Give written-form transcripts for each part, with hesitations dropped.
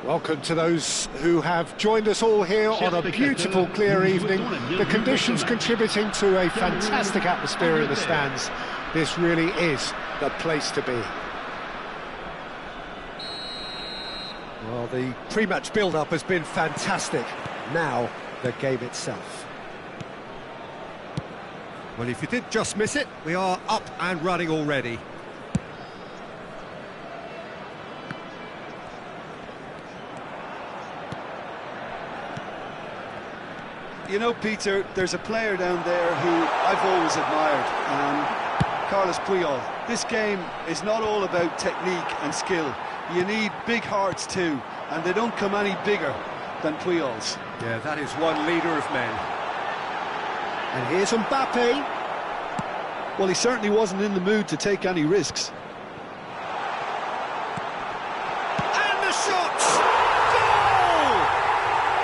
Welcome to those who have joined us all here on a beautiful, clear evening. The conditions contributing to a fantastic atmosphere in the stands. This really is the place to be. Well, the pre-match build-up has been fantastic. Now, the game itself. Well, if you did just miss it, we are up and running already. You know, Peter, there's a player down there who I've always admired, Carlos Puyol. This game is not all about technique and skill. You need big hearts too, and they don't come any bigger than Puyol's. Yeah, that is one leader of men. And here's Mbappe. Well, he certainly wasn't in the mood to take any risks. And the shot!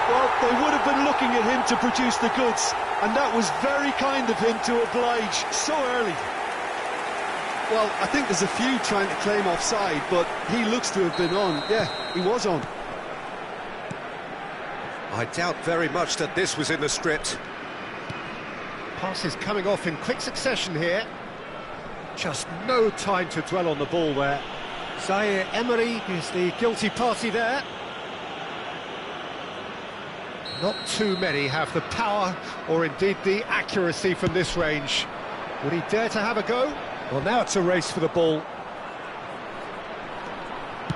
Well, they would have been looking at him to produce the goods, and that was very kind of him to oblige so early. Well, I think there's a few trying to claim offside, but he looks to have been on. Yeah, he was on. I doubt very much that this was in the script. Passes coming off in quick succession here. Just no time to dwell on the ball there. Zaire Emery is the guilty party there. Not too many have the power or indeed the accuracy from this range. Would he dare to have a go? Well, now it's a race for the ball.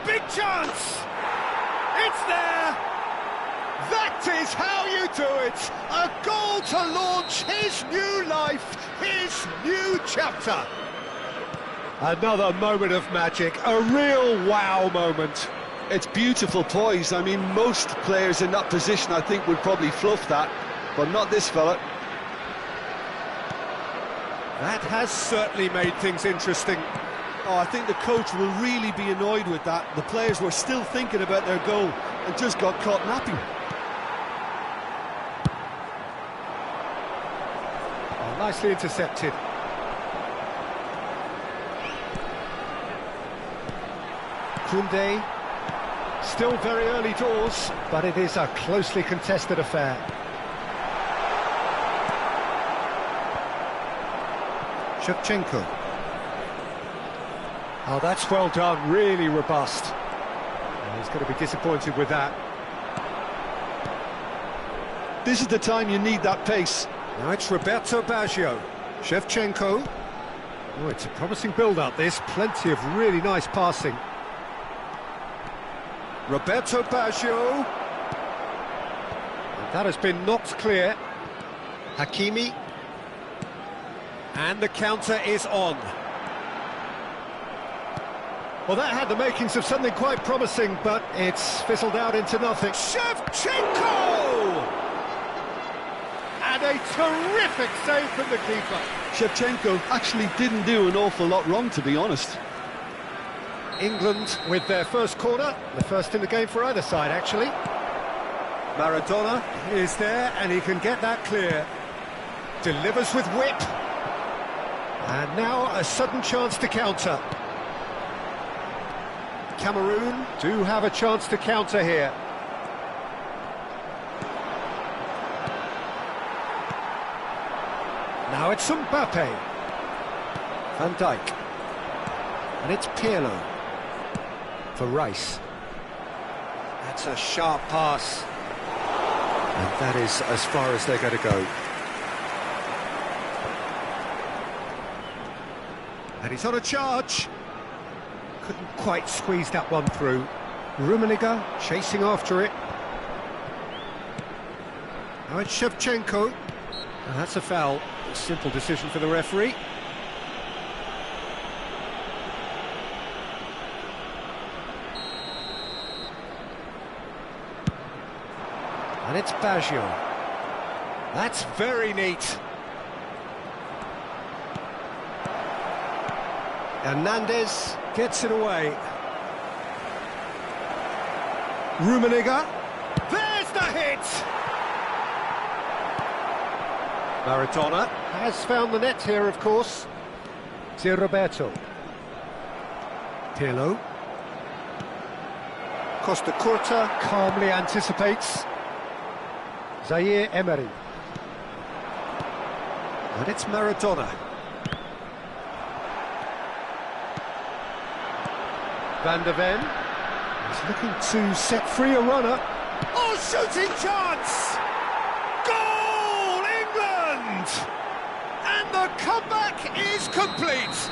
Big chance! It's there! That is how you do it! A goal to launch his new life, his new chapter. Another moment of magic, a real wow moment. It's beautiful poise. I mean, most players in that position, I think, would probably fluff that, but not this fella. That has certainly made things interesting. Oh, I think the coach will really be annoyed with that. The players were still thinking about their goal and just got caught napping. Oh, nicely intercepted. Koundé. Still very early doors, but it is a closely contested affair. Shevchenko. Oh, that's well done, really robust. He's going to be disappointed with that. This is the time you need that pace. Now it's Roberto Baggio. Shevchenko. Oh, it's a promising build-up, this. Plenty of really nice passing. Roberto Baggio. And that has been knocked clear. Hakimi. And the counter is on. Well, that had the makings of something quite promising, but it's fizzled out into nothing. Shevchenko! And a terrific save from the keeper. Shevchenko actually didn't do an awful lot wrong, to be honest. England with their first corner, the first in the game for either side, actually. Maradona is there, and he can get that clear. Delivers with whip. And now a sudden chance to counter. Cameroon do have a chance to counter here. Now it's Mbappe. Van Dijk. And it's Pirlo. For Rice. That's a sharp pass. And that is as far as they're going to go. And he's on a charge. Couldn't quite squeeze that one through. Rummenigge chasing after it. Now it's Shevchenko. And that's a foul. A simple decision for the referee. And it's Baggio. That's very neat. Hernandez gets it away. Rummenigge. There's the hit! Maradona has found the net here, of course. It's Roberto. Pirlo. Costa Curta calmly anticipates. Zaire Emery. And it's Maradona. Van de Ven. He's looking to set free a runner. Oh, shooting chance! Goal, England! And the comeback is complete.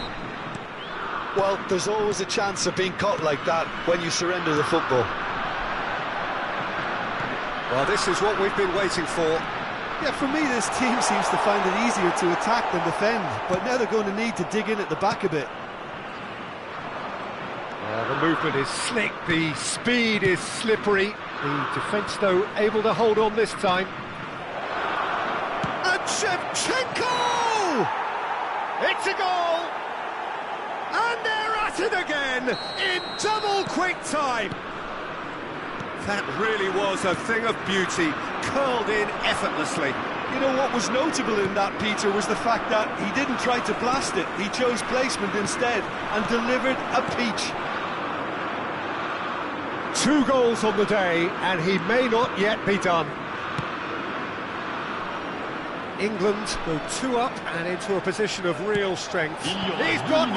Well, there's always a chance of being caught like that when you surrender the football. Well, this is what we've been waiting for. Yeah, for me, this team seems to find it easier to attack than defend, but now they're going to need to dig in at the back a bit. The movement is slick, the speed is slippery. The defence, though, able to hold on this time. And Shevchenko! It's a goal! And they're at it again in double quick time. That really was a thing of beauty, curled in effortlessly. You know, what was notable in that, Peter, was the fact that he didn't try to blast it. He chose placement instead and delivered a peach. 2 goals on the day, and he may not yet be done. England go 2 up and into a position of real strength. He's got 2!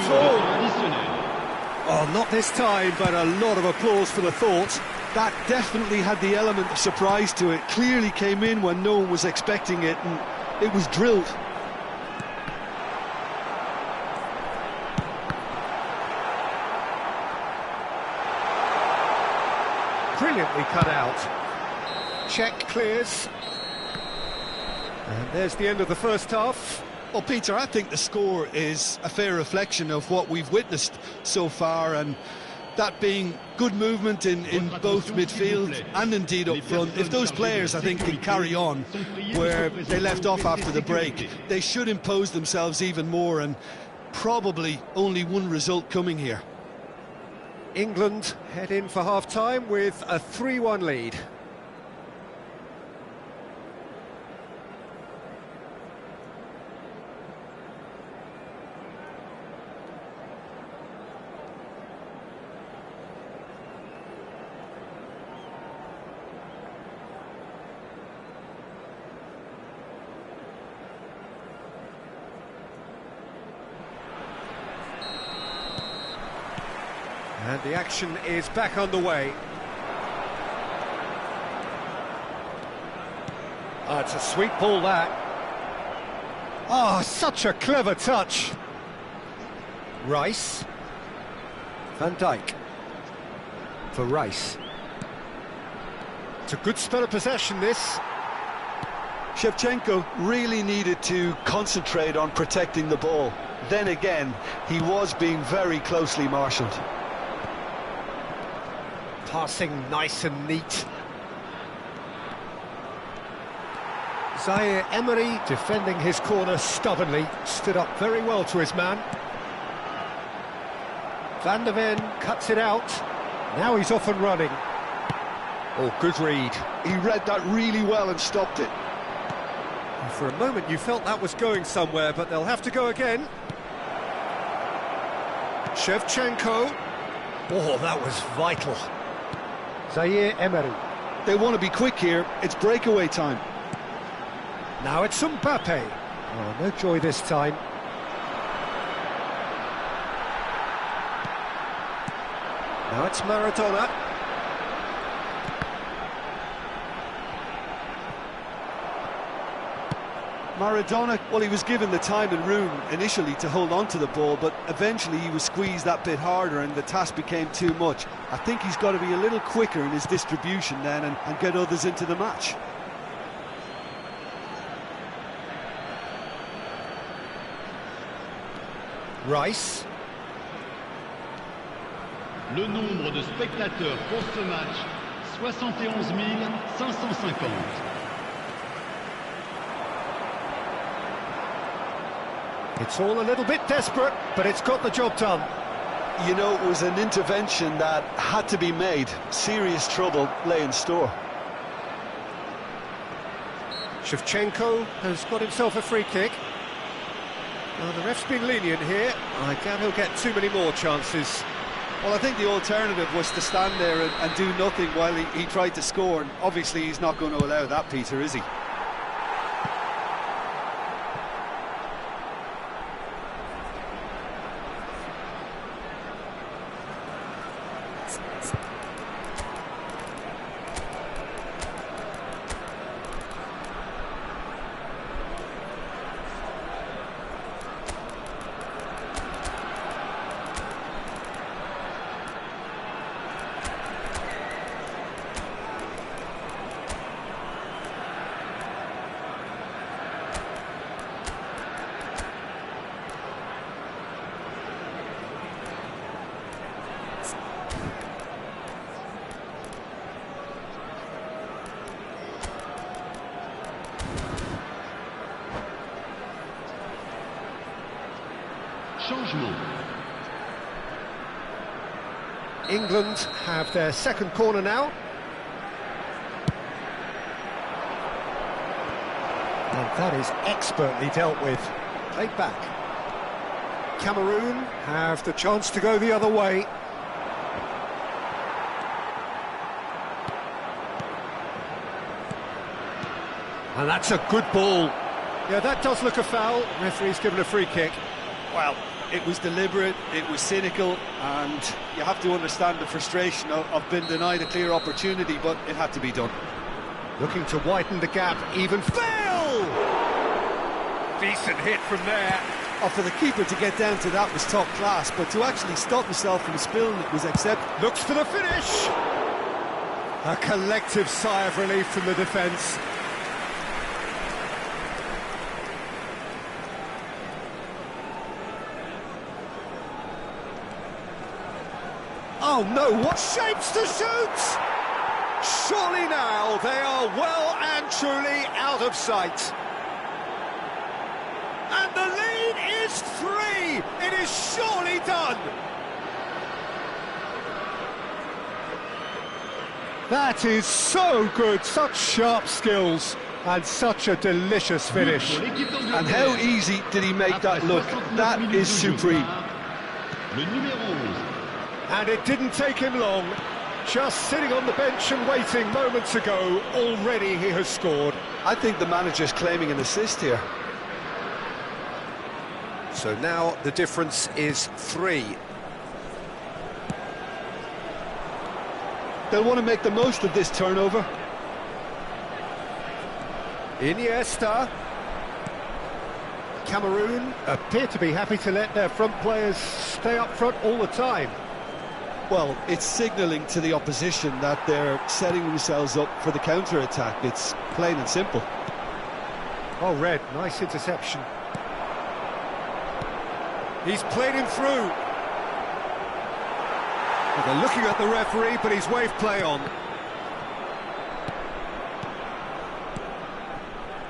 Oh, not this time, but a lot of applause for the thought. That definitely had the element of surprise to it. Clearly came in when no one was expecting it, and it was drilled. Brilliantly cut out. Check clears. And there's the end of the first half. Well, Peter, I think the score is a fair reflection of what we've witnessed so far, and that being good movement in both midfield and indeed up front. If those players, I think, can carry on where they left off after the break, they should impose themselves even more, and probably only one result coming here. England head in for half-time with a 3-1 lead. And the action is back underway. It's a sweet ball, that. Oh, such a clever touch. Rice. Van Dijk. For Rice. It's a good spell of possession, this. Shevchenko really needed to concentrate on protecting the ball. Then again, he was being very closely marshalled. Passing nice and neat. Zaire Emery defending his corner stubbornly, stood up very well to his man. Van de Ven cuts it out. Now he's off and running. Oh, good read. He read that really well and stopped it. For a moment you felt that was going somewhere, but they'll have to go again. Shevchenko. Oh, that was vital. Zaire Emery. They want to be quick here. It's breakaway time. Now it's Mbappe. Oh, no joy this time. Now it's Maradona. Maradona, well, he was given the time and room initially to hold on to the ball, but eventually he was squeezed that bit harder and the task became too much. I think he's got to be a little quicker in his distribution then and get others into the match. Rice. Le nombre de spectateurs pour ce match, 71 550. It's all a little bit desperate, but it's got the job done. You know, it was an intervention that had to be made. Serious trouble lay in store. Shevchenko has got himself a free kick. Well, the ref's been lenient here. I doubt he'll get too many more chances. Well, I think the alternative was to stand there and do nothing while he tried to score, and obviously he's not going to allow that, Peter, is he? Changement. England have their second corner now. And that is expertly dealt with. Played back. Cameroon have the chance to go the other way. And that's a good ball. Yeah, that does look a foul. Referee's given a free kick. Well, it was deliberate, it was cynical, and you have to understand the frustration of being denied a clear opportunity, but it had to be done. Looking to widen the gap, even fail! Decent hit from there. Oh, for the keeper to get down to that was top class, but to actually stop himself from spilling it was acceptable. Looks for the finish! A collective sigh of relief from the defence. Oh no, what shapes to shoot! Surely now they are well and truly out of sight. And the lead is 3! It is surely done! That is so good, such sharp skills and such a delicious finish. And how easy did he make that look? That is supreme. Le numéro 11. And it didn't take him long. Just sitting on the bench and waiting moments ago, already he has scored. I think the manager's claiming an assist here. So now the difference is 3. They'll want to make the most of this turnover. Iniesta. Cameroon appear to be happy to let their front players stay up front all the time. Well, it's signalling to the opposition that they're setting themselves up for the counter-attack. It's plain and simple. Oh, Red, nice interception. He's played him through. Well, they're looking at the referee, but he's waved play on.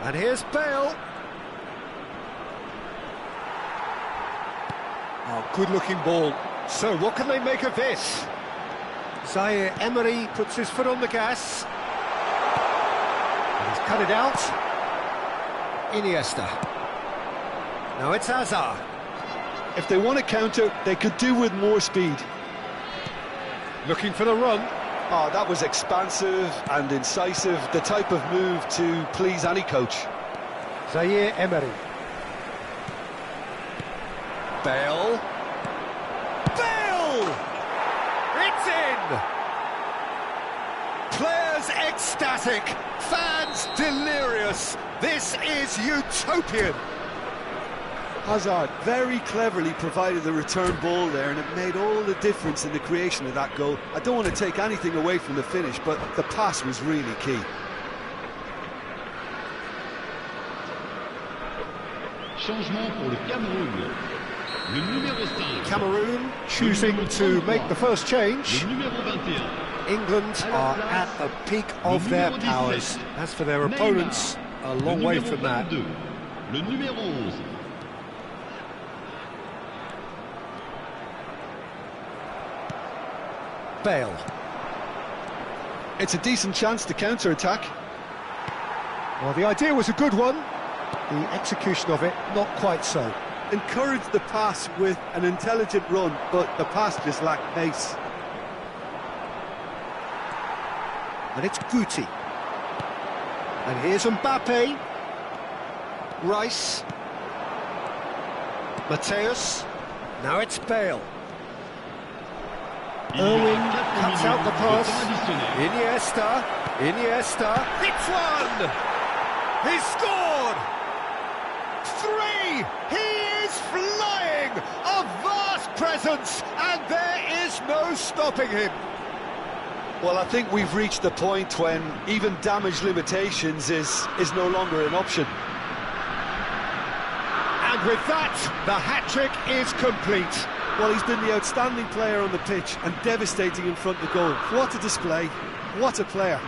And here's Bale. Oh, good-looking ball. So, what can they make of this? Zaire Emery puts his foot on the gas. And he's cut it out. Iniesta. Now it's Hazard. If they want to counter, they could do with more speed. Looking for the run. Oh, that was expansive and incisive, the type of move to please any coach. Zaire Emery. Bale. Bale! It's in! Players ecstatic, fans delirious. This is utopian. Hazard very cleverly provided the return ball there, and it made all the difference in the creation of that goal. I don't want to take anything away from the finish, but the pass was really key. Changement pour le Cameroun. Le numéro 5. Cameroon choosing to make the first change. Le numéro 21. England are at the peak of their powers. As for their opponents, a long way from that. Le numéro 11. Bale. It's a decent chance to counter-attack. Well, the idea was a good one. The execution of it, not quite so. encouraged the pass with an intelligent run, but the pass just lacked pace. And it's Guti. And here's Mbappe. Rice. Mateus. Now it's Bale. Owen cuts out the pass. Iniesta. It's one! He's scored! 3! He is flying! A vast presence, and there is no stopping him. Well, I think we've reached the point when even damage limitations is no longer an option. And with that, the hat-trick is complete. Well, he's been the outstanding player on the pitch and devastating in front of goal. What a display, what a player.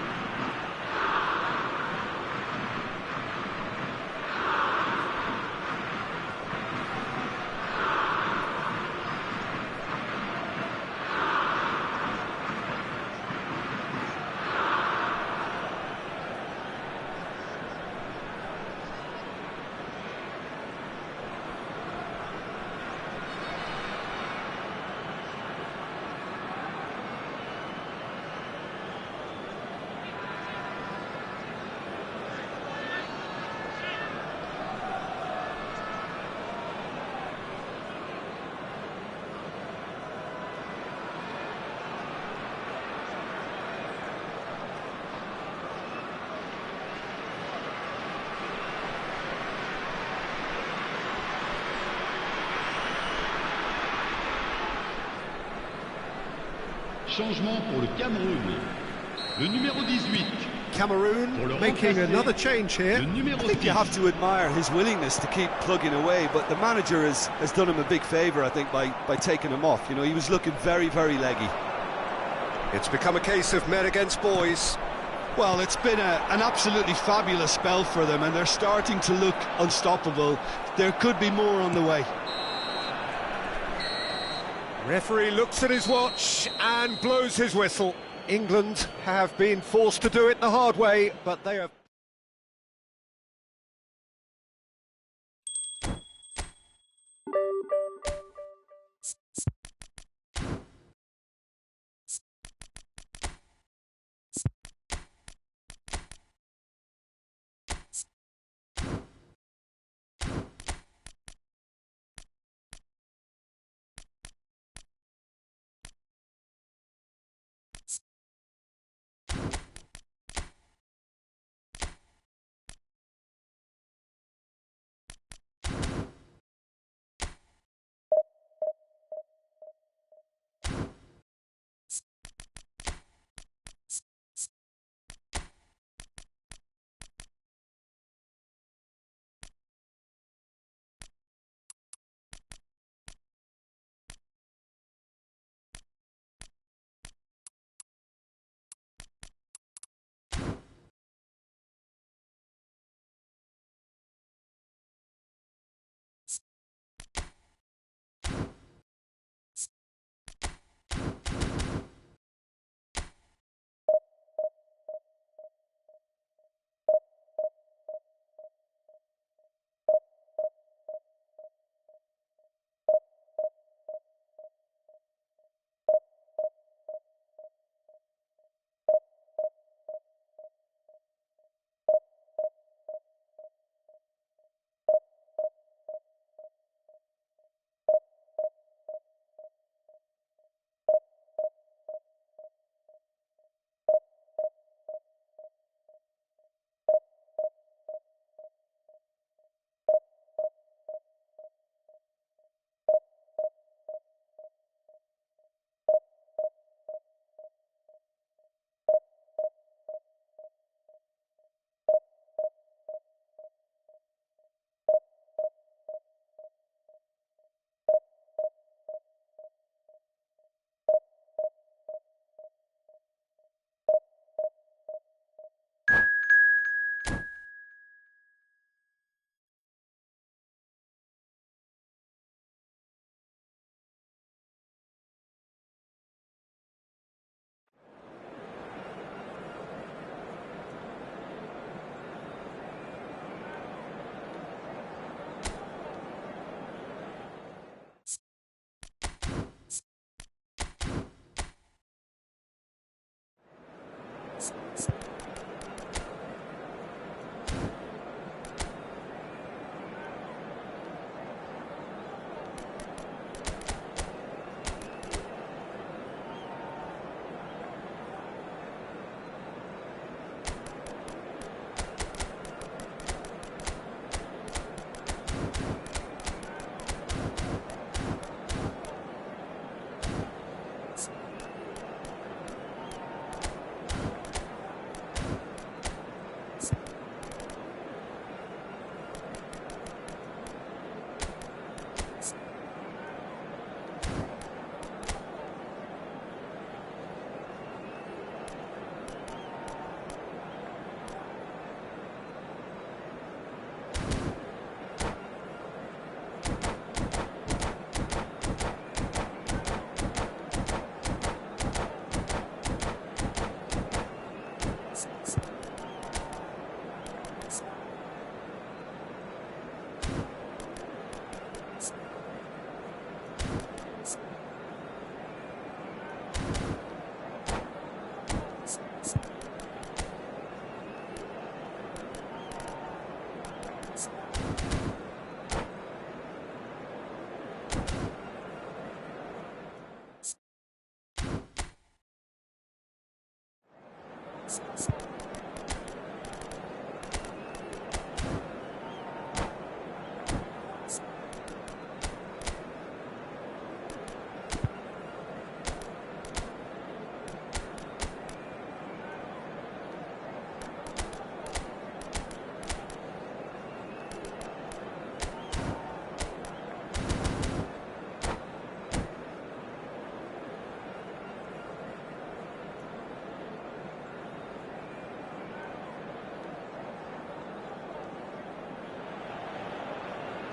Changement pour le Cameroun. Le numéro 18. Cameroon making another change here. Le numéro I think 6. you have to admire his willingness to keep plugging away, but the manager has done him a big favour, I think, by taking him off. You know, he was looking very, very leggy. It's become a case of men against boys. Well, it's been an absolutely fabulous spell for them, and they're starting to look unstoppable. There could be more on the way. Referee looks at his watch and blows his whistle. England have been forced to do it the hard way, but they have...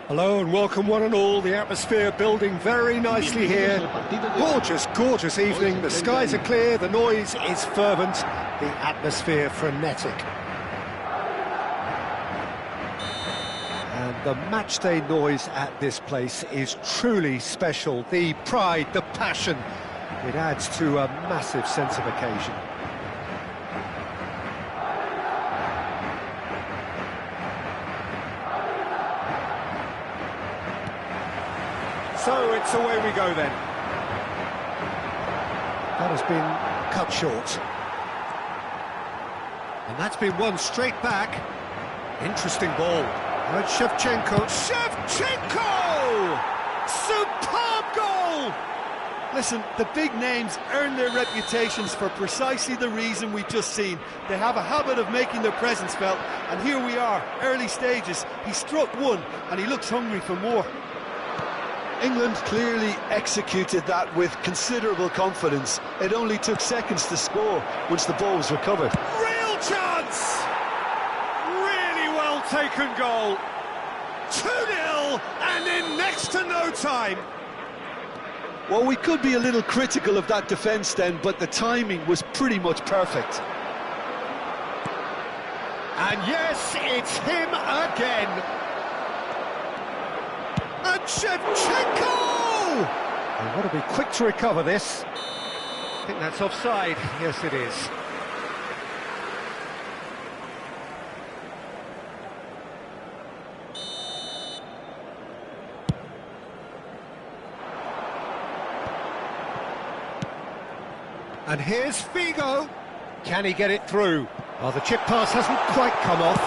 Hello and welcome one and all. The atmosphere building very nicely here. Gorgeous, gorgeous evening. The skies are clear, the noise is fervent, the atmosphere frenetic. And the matchday noise at this place is truly special. The pride, the passion, it adds to a massive sense of occasion. So it's away we go then. That has been cut short. And that's been won straight back. Interesting ball. And Shevchenko. Shevchenko! Superb goal! Listen, the big names earn their reputations for precisely the reason we've just seen. They have a habit of making their presence felt, and here we are, early stages. He struck one, and he looks hungry for more. England clearly executed that with considerable confidence. It only took seconds to score once the ball was recovered. Real chance! Really well taken goal. 2-0 and in next to no time. Well, we could be a little critical of that defence then, but the timing was pretty much perfect. And yes, it's him again. And Shevchenko! They've got to be quick to recover this. I think that's offside. Yes, it is. And here's Figo. Can he get it through? Oh, the chip pass hasn't quite come off.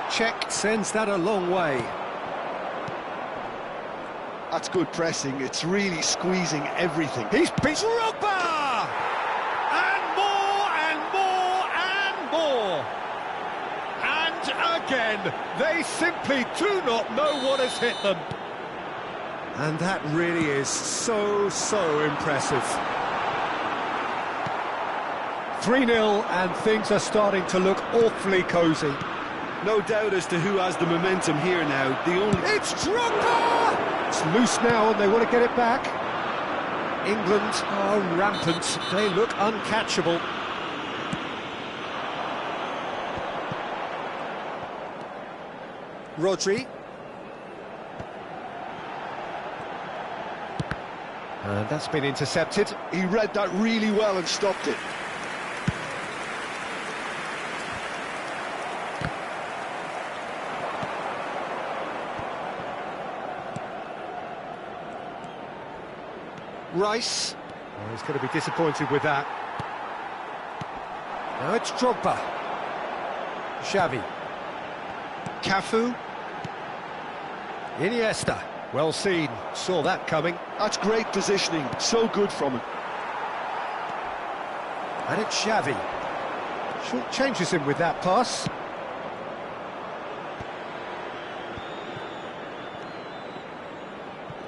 Czech sends that a long way. That's good pressing. It's really squeezing everything. He's Drogba! And more, and more, and more! And again, they simply do not know what has hit them. And that really is so impressive. 3-0 and things are starting to look awfully cosy. No doubt as to who has the momentum here now. It's Drogba! It's loose now and they want to get it back. England are rampant. They look uncatchable. Rodri. And that's been intercepted. He read that really well and stopped it. Rice. Oh, he's going to be disappointed with that. Now it's Drogba. Xavi. Cafu. Iniesta. Well seen. Saw that coming. That's great positioning. So good from him. And it's Xavi. Short changes him with that pass.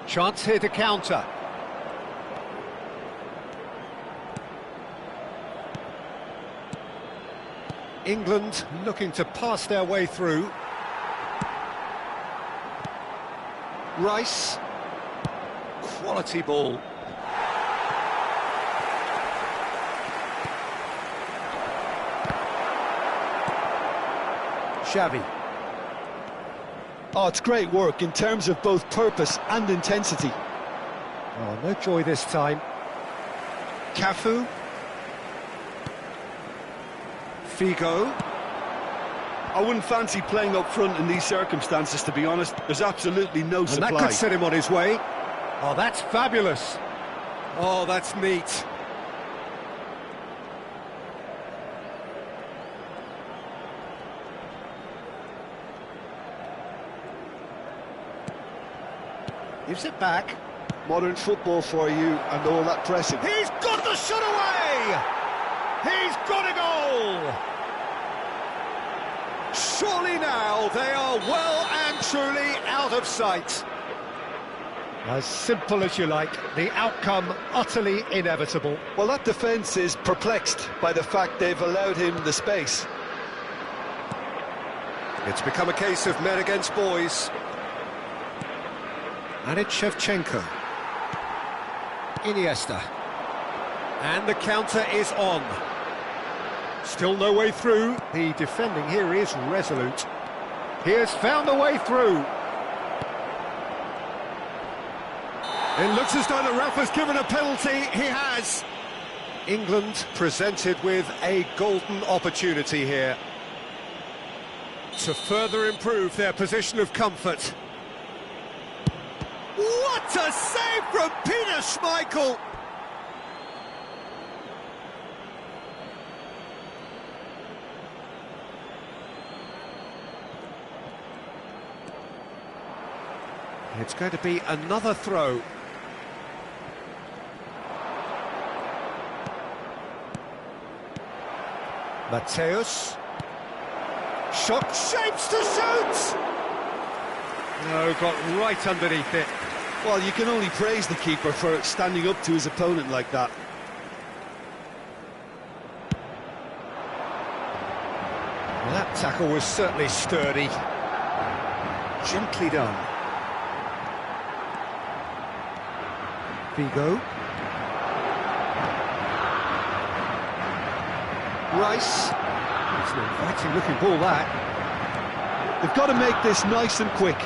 Chance here to counter. England looking to pass their way through. Rice. Quality ball. Xavi. Oh, it's great work in terms of both purpose and intensity. Oh, no joy this time. Cafu. Figo. I wouldn't fancy playing up front in these circumstances, to be honest. There's absolutely no supply. And that could set him on his way. Oh, that's fabulous. Oh, that's neat. Gives it back. Modern football for you and all that pressing. He's got the shot away! He's got a goal! Surely now they are well and truly out of sight. As simple as you like, the outcome utterly inevitable. Well, that defence is perplexed by the fact they've allowed him the space. It's become a case of men against boys. And it's Shevchenko. Iniesta. And the counter is on. Still no way through. The defending here is resolute. He has found a way through. It looks as though the ref has given a penalty. He has. England presented with a golden opportunity here to further improve their position of comfort. What a save from Peter Schmeichel! It's going to be another throw. Matthäus. Shot shapes to shoot! No, got right underneath it. Well, you can only praise the keeper for standing up to his opponent like that. Well, that tackle was certainly sturdy. Gently done. Figo. Rice. It's an inviting looking ball, that. They've got to make this nice and quick.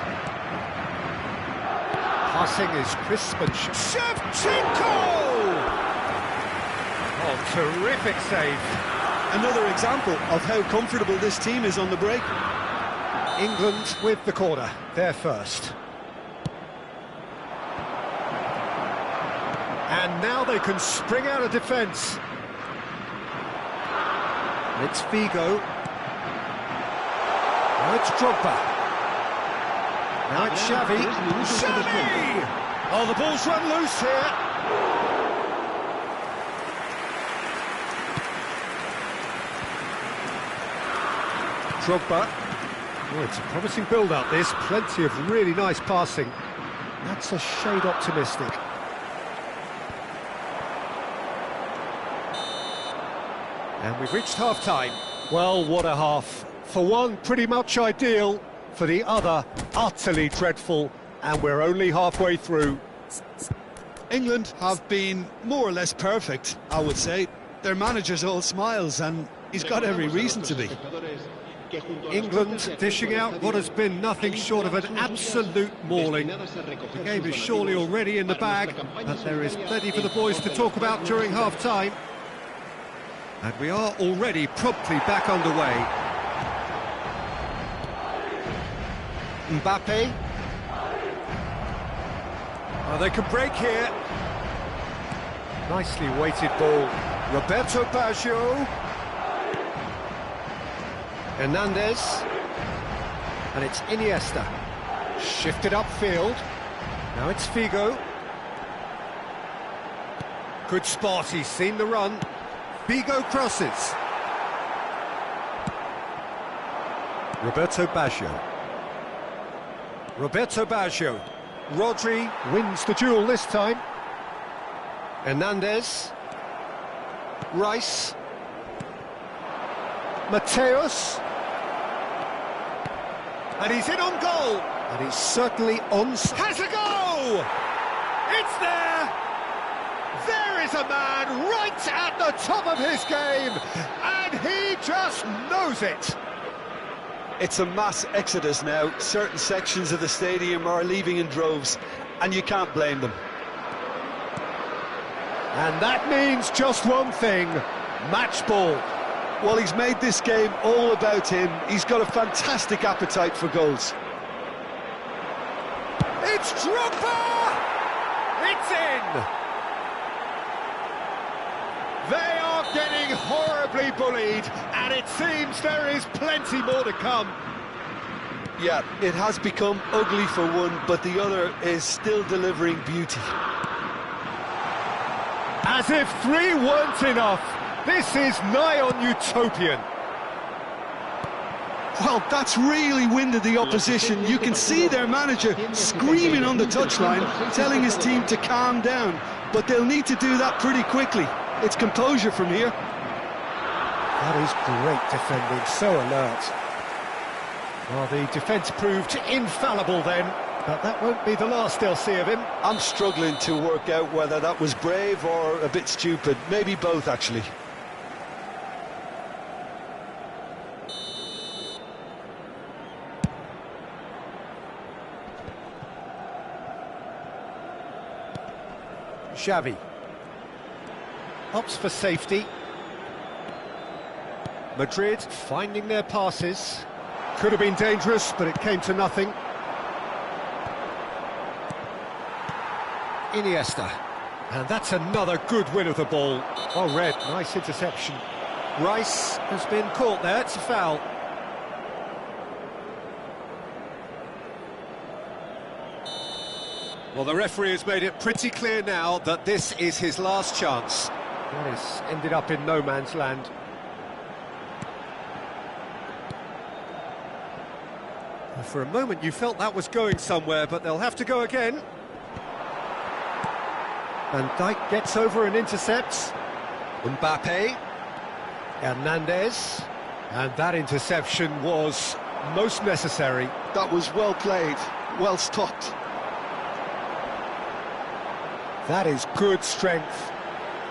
Passing is crisp and Shevchenko! Oh, terrific save. Another example of how comfortable this team is on the break. England with the corner, they're first. And now they can spring out of defence. It's Figo. Now it's Drogba. Now it's Xavi. Xavi! Oh, the ball's run loose here. Drogba. Oh, it's a promising build-up, this. Plenty of really nice passing. That's a shade optimistic. And we've reached half-time. Well, what a half. For one, pretty much ideal. For the other, utterly dreadful. And we're only halfway through. England have been more or less perfect, I would say. Their manager's all smiles, and he's got every reason to be. England dishing out what has been nothing short of an absolute mauling. The game is surely already in the bag, but there is plenty for the boys to talk about during half-time. And we are already promptly back underway. Mbappe. Oh, they can break here. Nicely weighted ball. Roberto Baggio. Hernandez. And it's Iniesta. Shifted upfield. Now it's Figo. Good spot, he's seen the run. Figo crosses. Roberto Baggio. Roberto Baggio. Rodri wins the duel this time. Hernandez. Rice. Matthäus. And he's in on goal. And he's certainly on... Has a go! It's there! There is a man right at the top of his game, and he just knows it. It's a mass exodus now. Certain sections of the stadium are leaving in droves, and you can't blame them. And that means just one thing, match ball. Well, he's made this game all about him. He's got a fantastic appetite for goals. It's Drogba! It's in! They are getting horribly bullied, and it seems there is plenty more to come. Yeah, it has become ugly for one, but the other is still delivering beauty. As if 3 weren't enough, this is nigh on utopian. Well, that's really winded the opposition. You can see their manager screaming on the touchline, telling his team to calm down, but they'll need to do that pretty quickly. It's composure from here. That is great defending, so alert. Well, the defence proved infallible then, But that won't be the last they'll see of him. I'm struggling to work out whether that was brave or a bit stupid. Maybe both, actually. Xavi opts for safety. Madrid finding their passes. Could have been dangerous, but it came to nothing. Iniesta. And that's another good win of the ball. Oh, Red, nice interception. Rice has been caught there, it's a foul. Well, the referee has made it pretty clear now that this is his last chance. That has ended up in no man's land. For a moment you felt that was going somewhere, but they'll have to go again. Van Dijk gets over and intercepts. Mbappe. Hernandez. And that interception was most necessary. That was well played, well stopped. That is good strength.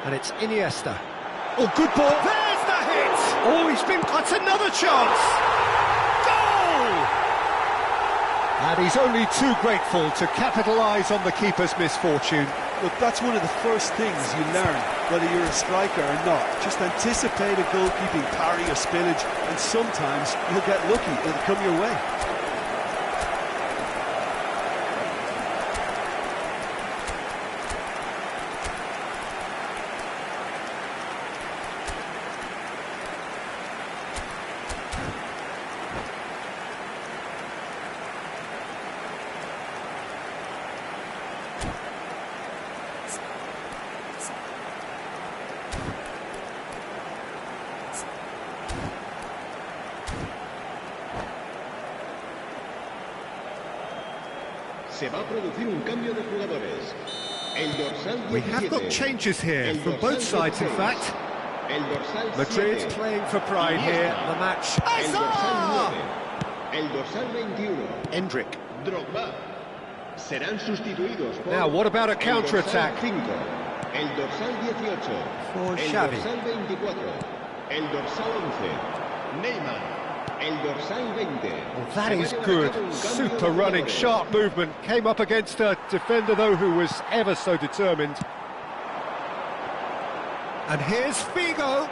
And it's Iniesta. Oh, good ball. There's the hit! Oh, that's another chance! Goal! And he's only too grateful to capitalise on the keeper's misfortune. Look, that's one of the first things you learn, whether you're a striker or not. Just anticipate a goalkeeping parry or spillage, and sometimes you'll get lucky, it'll come your way. Se va a producir un cambio de jugadores. El dorsal 17. We have got changes here from both sides, in fact. El dorsal Madrid 7. playing for pride here, the match. El dorsal 9. El dorsal 21. Endrick. Drogba. Serán sustituidos por... Now, what about a el counter-attack? dorsal 5. El dorsal 18. For el Xavi. dorsal 24. El dorsal 11. Neymar. El dorsal 20. Well, that is good. Super running, sharp movement. Came up against a defender, though, who was ever so determined. And here's Figo.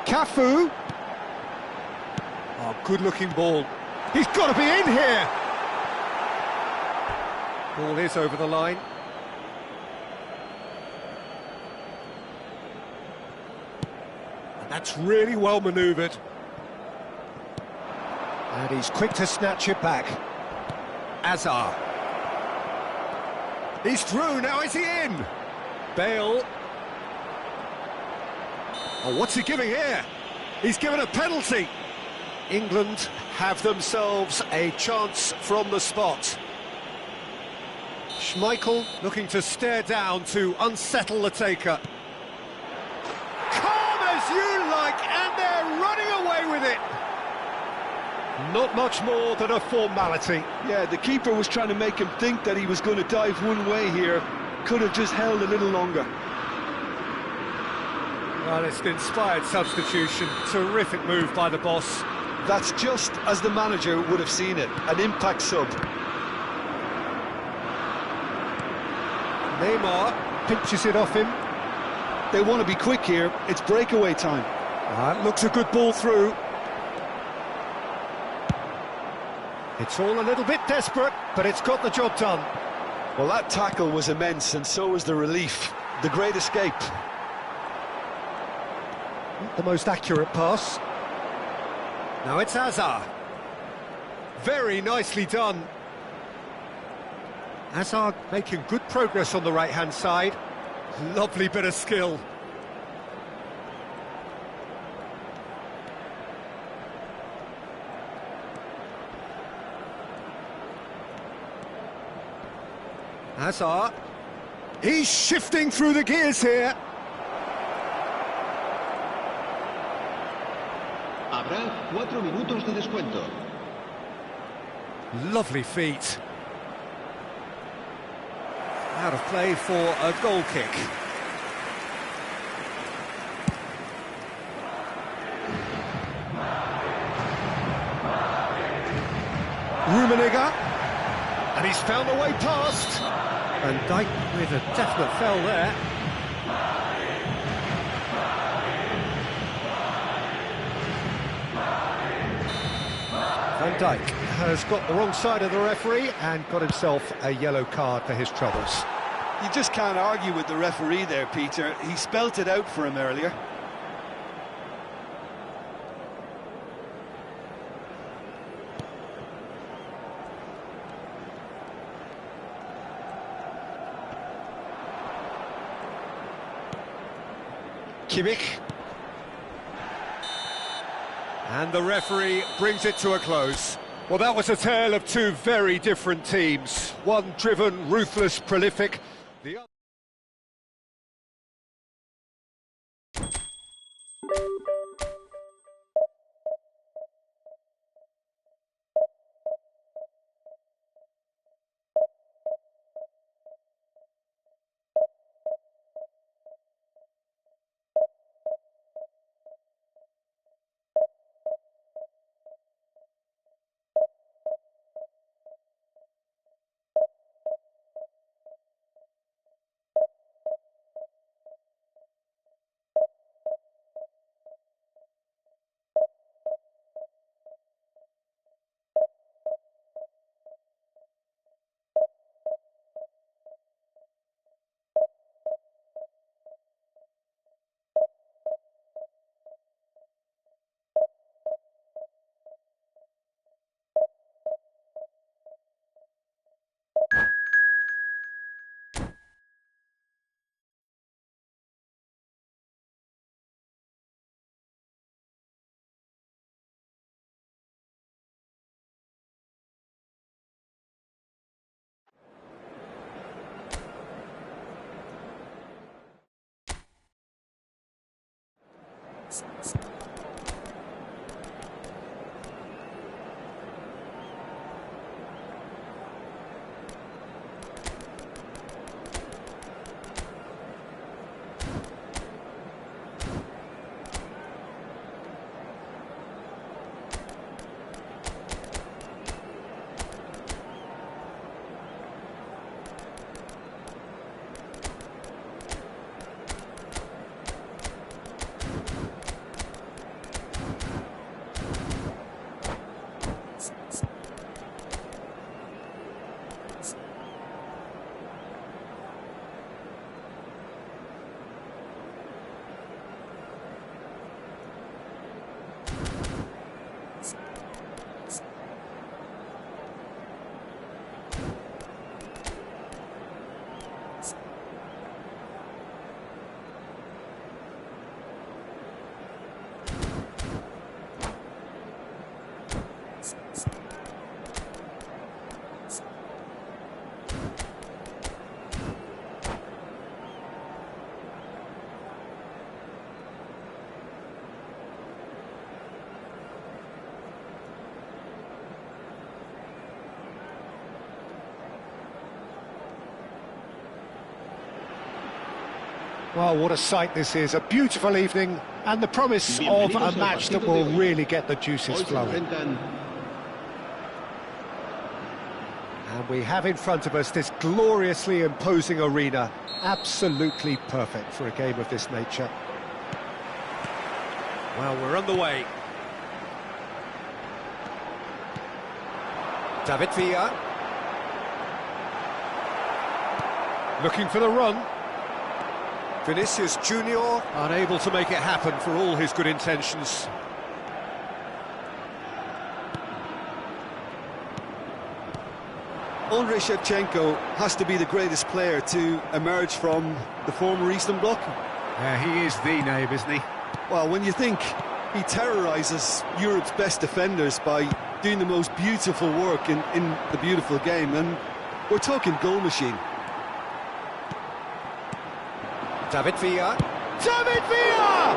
Cafu. Oh, good-looking ball. He's got to be in here. Ball is over the line. And that's really well manoeuvred. And he's quick to snatch it back. Azar. He's through, now is he in? Bale. Oh, what's he giving here? He's given a penalty. England have themselves a chance from the spot. Schmeichel looking to stare down to unsettle the taker. Calm as you like, and they're running away with it. Not much more than a formality. Yeah, the keeper was trying to make him think that he was going to dive one way here. Could have just held a little longer. Well, it's an inspired substitution. Terrific move by the boss. That's just as the manager would have seen it. An impact sub. Neymar pinches it off him. They want to be quick here. It's breakaway time. Looks a good ball through. It's all a little bit desperate, but it's got the job done. Well, that tackle was immense, and so was the relief. The great escape. The most accurate pass. Now it's Azar. Very nicely done. Azar making good progress on the right-hand side. Lovely bit of skill. Hazard, he's shifting through the gears here. Habrá 4 minutos de descuento. Lovely feet. Out of play for a goal kick. Rummenigge, and he's found a way past. Van Dijk with a definite foul there. Van Dijk has got the wrong side of the referee and got himself a yellow card for his troubles. You just can't argue with the referee there, Peter. He spelt it out for him earlier. Kimmich. And the referee brings it to a close. Well, that was a tale of two very different teams. One driven, ruthless, prolific. The other... Well, what a sight this is. A beautiful evening and the promise of a match that will really get the juices flowing. And we have in front of us this gloriously imposing arena. Absolutely perfect for a game of this nature. Well, we're on the way. David Villa. Looking for the run. Vinicius Junior unable to make it happen for all his good intentions. Andrei Shevchenko has to be the greatest player to emerge from the former Eastern Bloc. Yeah, he is the name, isn't he? Well, when you think he terrorises Europe's best defenders by doing the most beautiful work in the beautiful game, and we're talking goal machine. David Villa. David Villa!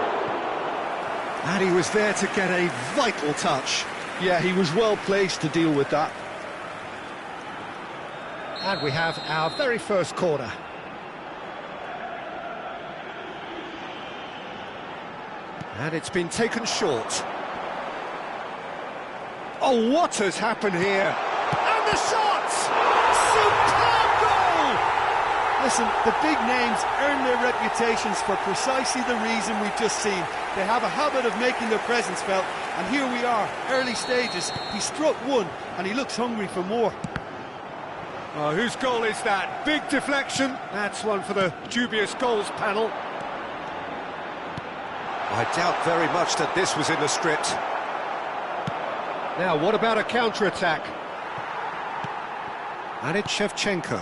And he was there to get a vital touch. Yeah, he was well placed to deal with that. And we have our very first corner. And it's been taken short. Oh, what has happened here? And the shot! Superb goal! Listen, the big names earn their reputations for precisely the reason we've just seen. They have a habit of making their presence felt, and here we are, early stages. He struck one, and he looks hungry for more. Oh, whose goal is that? Big deflection. That's one for the dubious goals panel. I doubt very much that this was in the script. Now, what about a counter-attack? And it's Shevchenko.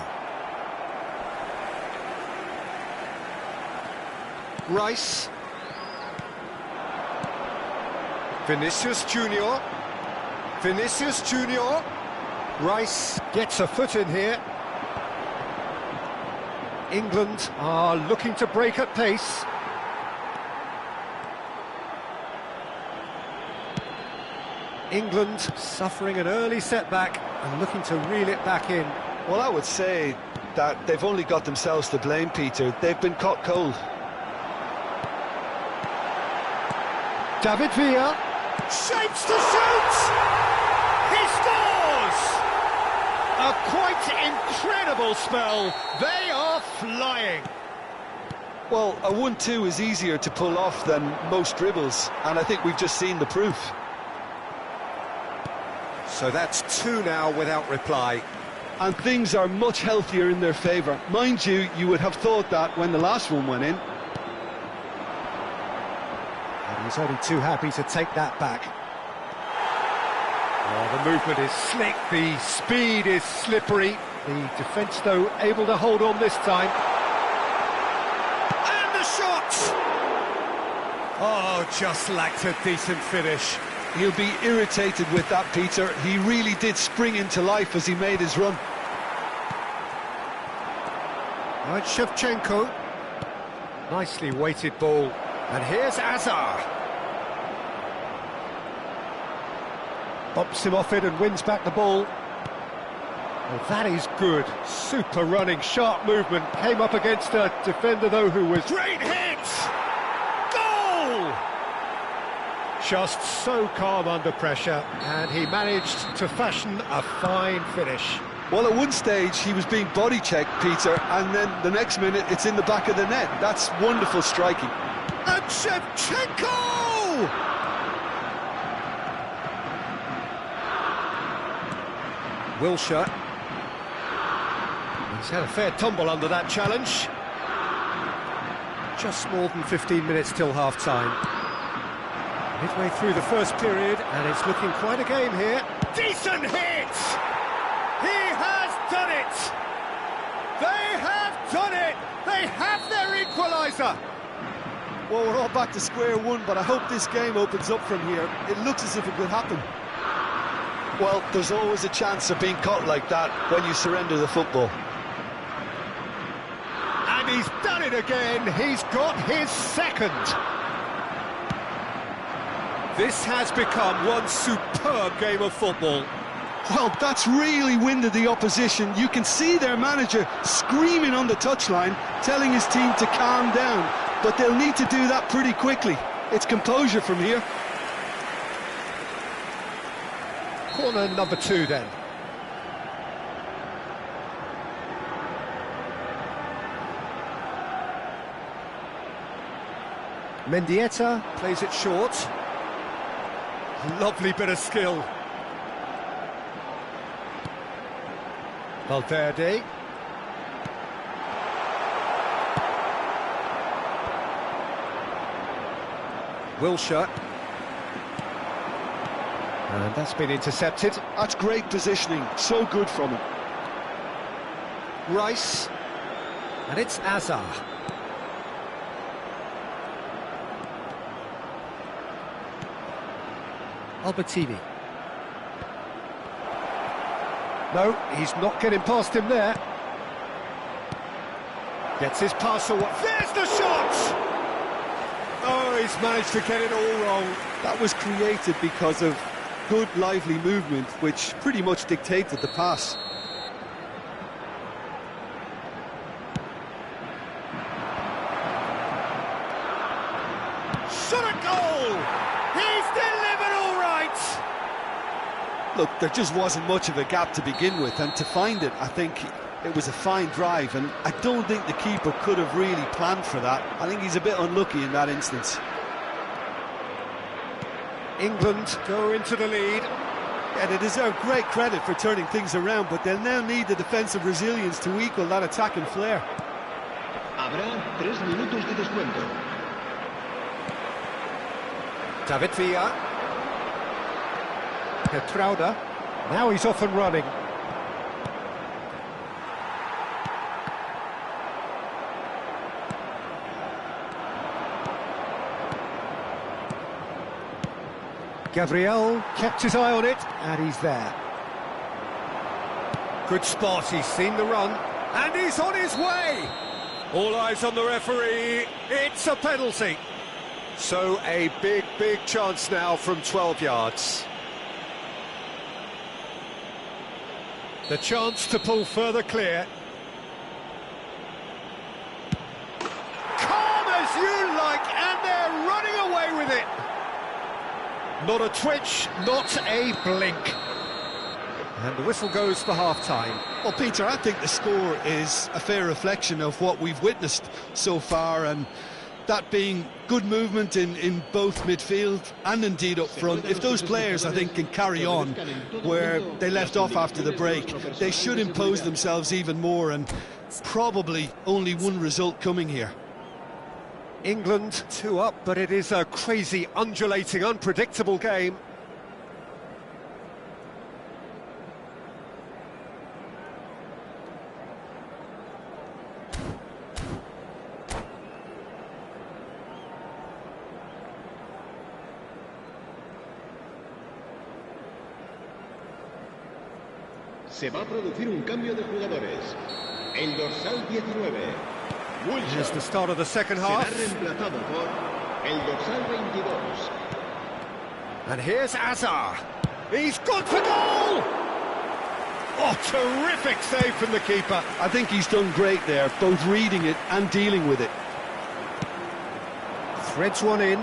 Rice. Vinicius Junior. Vinicius Junior. Rice gets a foot in here. England are looking to break at pace. England suffering an early setback and looking to reel it back in. Well, I would say that they've only got themselves to blame, Peter. They've been caught cold. David Villa shapes to shoot! He scores! A quite incredible spell. They are flying. Well, a 1-2 is easier to pull off than most dribbles, and I think we've just seen the proof. So that's 2 now without reply. And things are much healthier in their favour. Mind you, you would have thought that when the last one went in. And he's only too happy to take that back. Oh, the movement is slick, the speed is slippery. The defence, though, able to hold on this time. And the shot! Oh, just lacked a decent finish. He'll be irritated with that, Peter. He really did spring into life as he made his run. Right, Shevchenko. Nicely weighted ball. And here's Azar. Bops him off it and wins back the ball. Well, that is good. Super running, sharp movement. Came up against a defender, though, who was... Great hit! Goal! Just so calm under pressure, and he managed to fashion a fine finish. Well, at one stage, he was being body-checked, Peter, and then the next minute, it's in the back of the net. That's wonderful striking. And Shevchenko! Wilshere. He's had a fair tumble under that challenge. Just more than 15 minutes till half-time. Midway through the first period, and it's looking quite a game here. Decent hit! He has done it! They have done it! They have their equaliser! Well, we're all back to square one, but I hope this game opens up from here. It looks as if it could happen. Well, there's always a chance of being caught like that when you surrender the football. And he's done it again! He's got his second! This has become one superb game of football. Well, that's really winded the opposition. You can see their manager screaming on the touchline, telling his team to calm down. But they'll need to do that pretty quickly. It's composure from here. Corner number 2 then. Mendieta plays it short. Lovely bit of skill. Valverde. Wilshere. And that's been intercepted. That's great positioning. So good from him. Rice. And it's Azar. Albertini. No, he's not getting past him there. Gets his pass away. There's the shot! Oh, he's managed to get it all wrong. That was created because of good, lively movement, which pretty much dictated the pass. Look, there just wasn't much of a gap to begin with, and to find it, I think it was a fine drive, and I don't think the keeper could have really planned for that. I think he's a bit unlucky in that instance. England go into the lead. Yeah, they deserve great credit for turning things around, but they'll now need the defensive resilience to equal that attacking flair. Habrá 3 minutos de descuento. David Villa. Petrauda. Now he's off and running. Gabriel kept his eye on it, and he's there. Good spot, he's seen the run, and he's on his way! All eyes on the referee, it's a penalty. So a big chance now from 12 yards. The chance to pull further clear. Calm as you like, and they're running away with it. Not a twitch, not a blink. And the whistle goes for half-time. Well, Peter, I think the score is a fair reflection of what we've witnessed so far, and that being good movement in both midfield and indeed up front. If those players, I think, can carry on where they left off after the break, they should impose themselves even more, and probably only one result coming here. England 2 up, but it is a crazy, undulating, unpredictable game. Se va a producir un cambio de jugadores. El dorsal 19. Here's the start of the second half. Será reemplazado por el dorsal 22. And here's Azar. He's gone for goal! Oh, terrific save from the keeper. I think he's done great there, both reading it and dealing with it. Threads one in.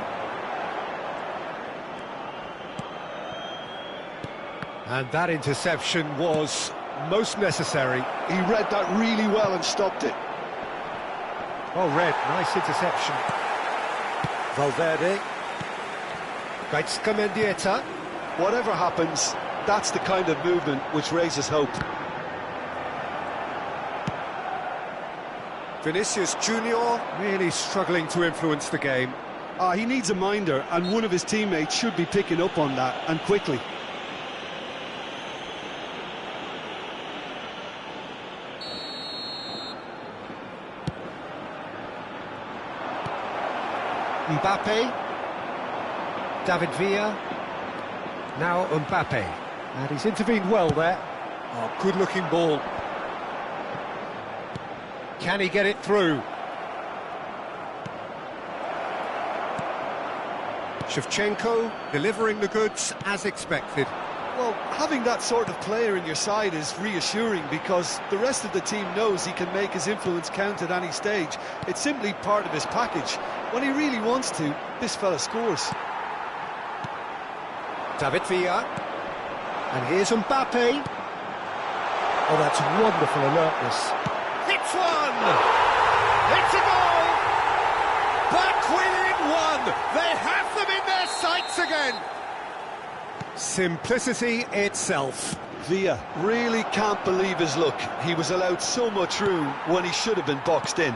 And that interception was most necessary. He read that really well and stopped it. Oh, Red, nice interception. Valverde. Gaizka Mendieta. Whatever happens, that's the kind of movement which raises hope. Vinicius Junior really struggling to influence the game. He needs a minder, and one of his teammates should be picking up on that, and quickly. Mbappe, David Villa, now Mbappe, and he's intervened well there. Oh, good-looking ball. Can he get it through? Shevchenko delivering the goods as expected. Well, having that sort of player in your side is reassuring, because the rest of the team knows he can make his influence count at any stage. It's simply part of his package. When he really wants to, this fella scores. David Villa. And here's Mbappe. Oh, that's wonderful alertness. Hits one! It's a goal! Back within one! They have them in their sights again! Simplicity itself. Villa really can't believe his luck. He was allowed so much room when he should have been boxed in.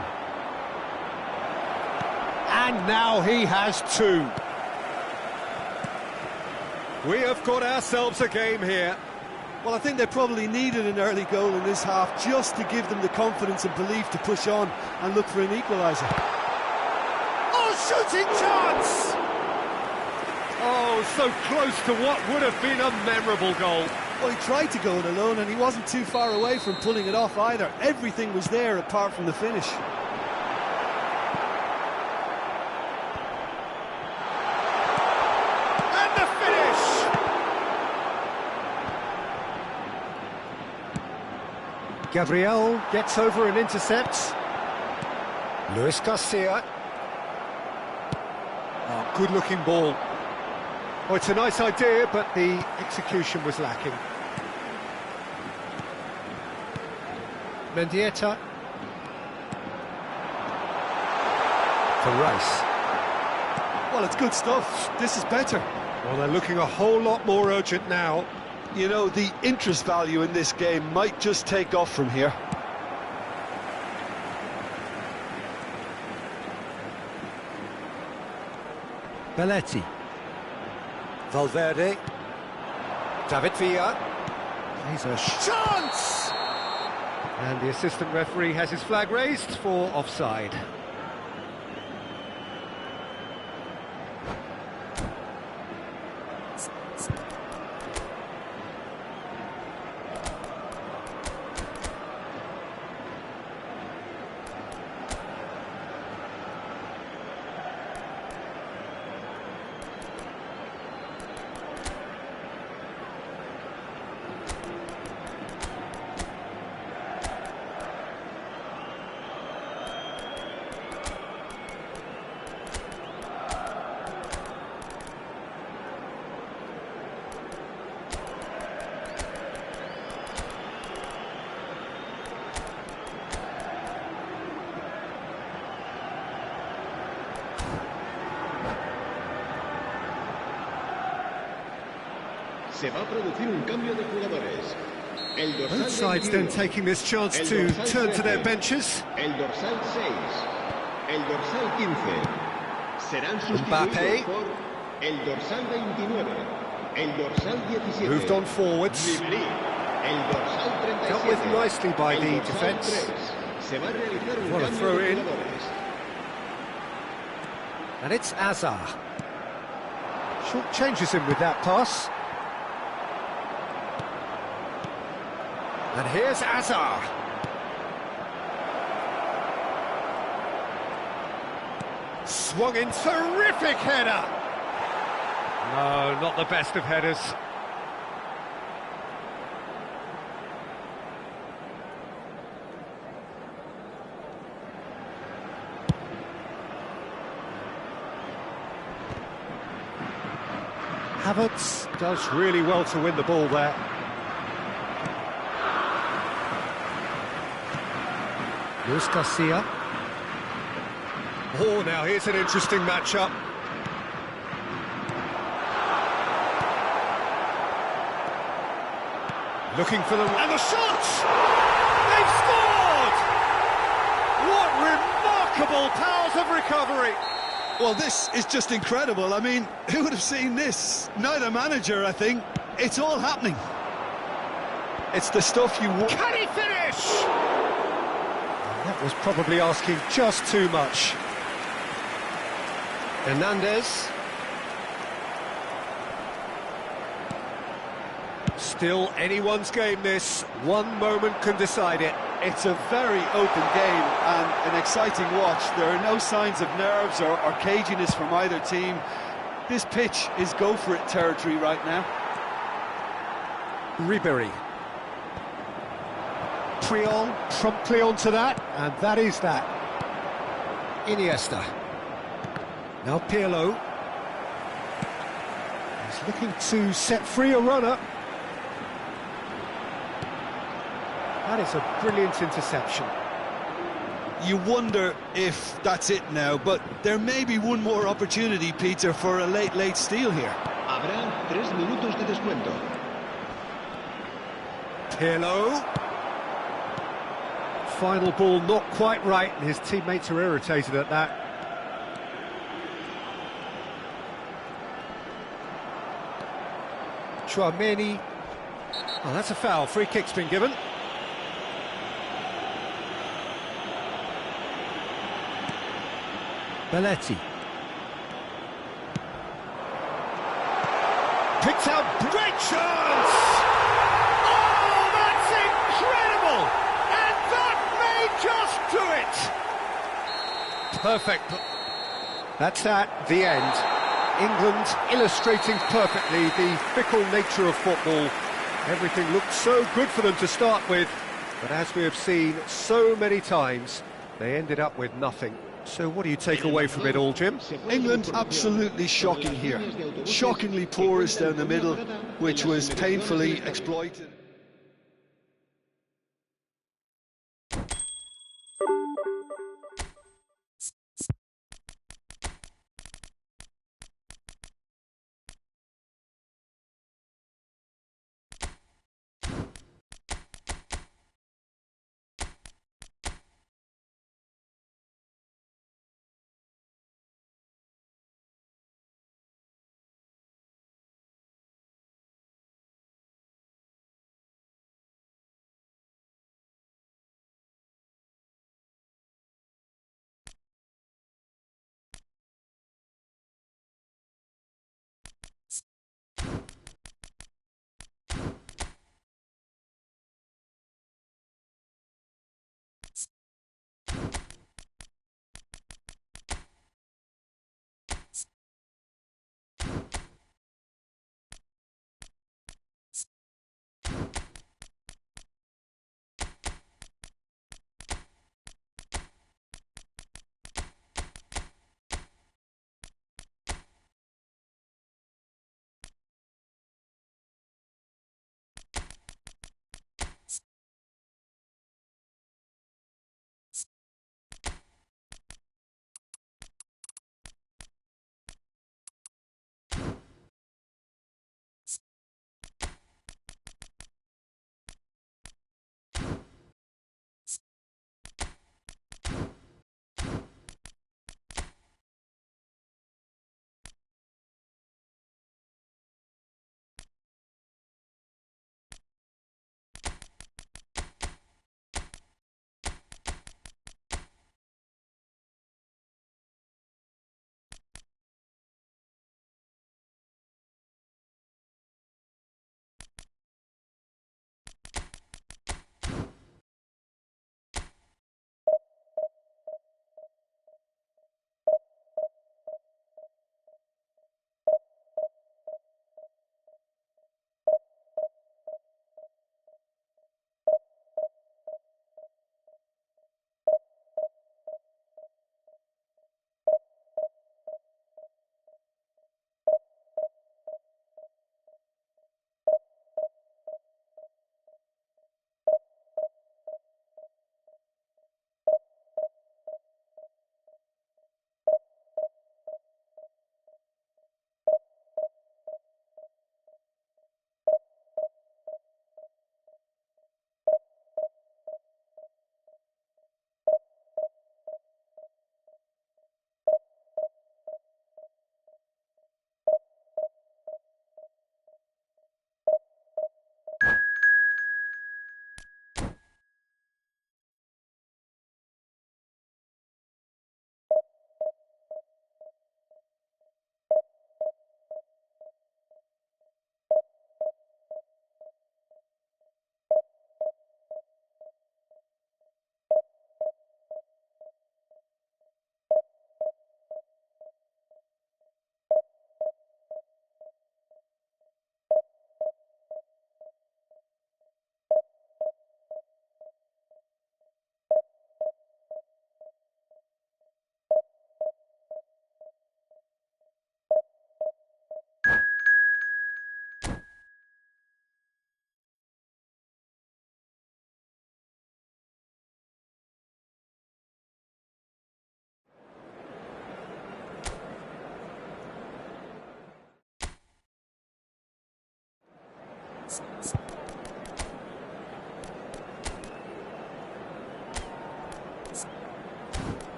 And now he has two. We have got ourselves a game here. Well, I think they probably needed an early goal in this half just to give them the confidence and belief to push on and look for an equaliser. Oh, shooting chance! Oh, so close to what would have been a memorable goal. Well, he tried to go it alone, and he wasn't too far away from pulling it off either. Everything was there apart from the finish. And the finish! Gabriel gets over and intercepts. Luis Garcia. Oh, good-looking ball. Oh, it's a nice idea, but the execution was lacking. Mendieta. For Rice. Well, it's good stuff. This is better. Well, they're looking a whole lot more urgent now. You know, the interest value in this game might just take off from here. Belletti. Valverde. David Villa. He's a chance! And the assistant referee has his flag raised for offside. Se va a producir un cambio de jugadores. El dorsal Both sides then taking this chance to turn to their benches. El dorsal 6, el dorsal 15 serán sustituidos Mbappé. por el dorsal 29, el dorsal 17. Moved on forwards. Ribery, el dorsal 37. Dealt with nicely by el the dorsal defence. 3. Se va a realizar un What a cambio throw de in. jugadores. And it's Azar. Short changes him with that pass. And here's Azar. Swung in, terrific header! No, not the best of headers. Havertz does really well to win the ball there. Luis Garcia. Oh, now here's an interesting matchup. Looking for the... And the shot! They've scored! What remarkable powers of recovery! Well, this is just incredible. I mean, who would have seen this? Neither manager, I think. It's all happening. It's the stuff you want. Can he finish? That was probably asking just too much. Hernandez. Still anyone's game, this. One moment can decide it. It's a very open game and an exciting watch. There are no signs of nerves or caginess from either team. This pitch is go-for-it territory right now. Ribery. Puyol promptly onto that, and that is that. Iniesta. Now Pirlo. He's looking to set free a runner. That is a brilliant interception. You wonder if that's it now, but there may be one more opportunity, Peter, for a late steal here. Habrá 3 minutos de descuento. Pirlo. Final ball not quite right, and his teammates are irritated at that. Tchouaméni. Oh, that's a foul. Free kick's been given. Belletti. Picked out, great chance! Oh, that's incredible! And that may just do it! Perfect. That's at the end. England illustrating perfectly the fickle nature of football. Everything looked so good for them to start with, but as we have seen so many times, they ended up with nothing. So what do you take away from it all, Jim? England absolutely shocking here. Shockingly porous down the middle, which was painfully exploited.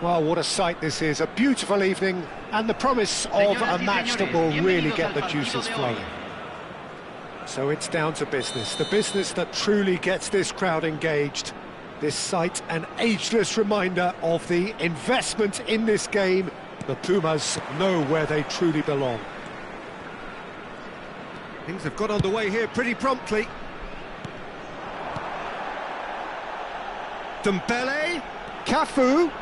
Well, what a sight this is, a beautiful evening, and the promise of a match that will really get the juices flowing. So it's down to business, the business that truly gets this crowd engaged. This sight, an ageless reminder of the investment in this game. The Pumas know where they truly belong. Things have got underway here pretty promptly. Dembele, Cafu.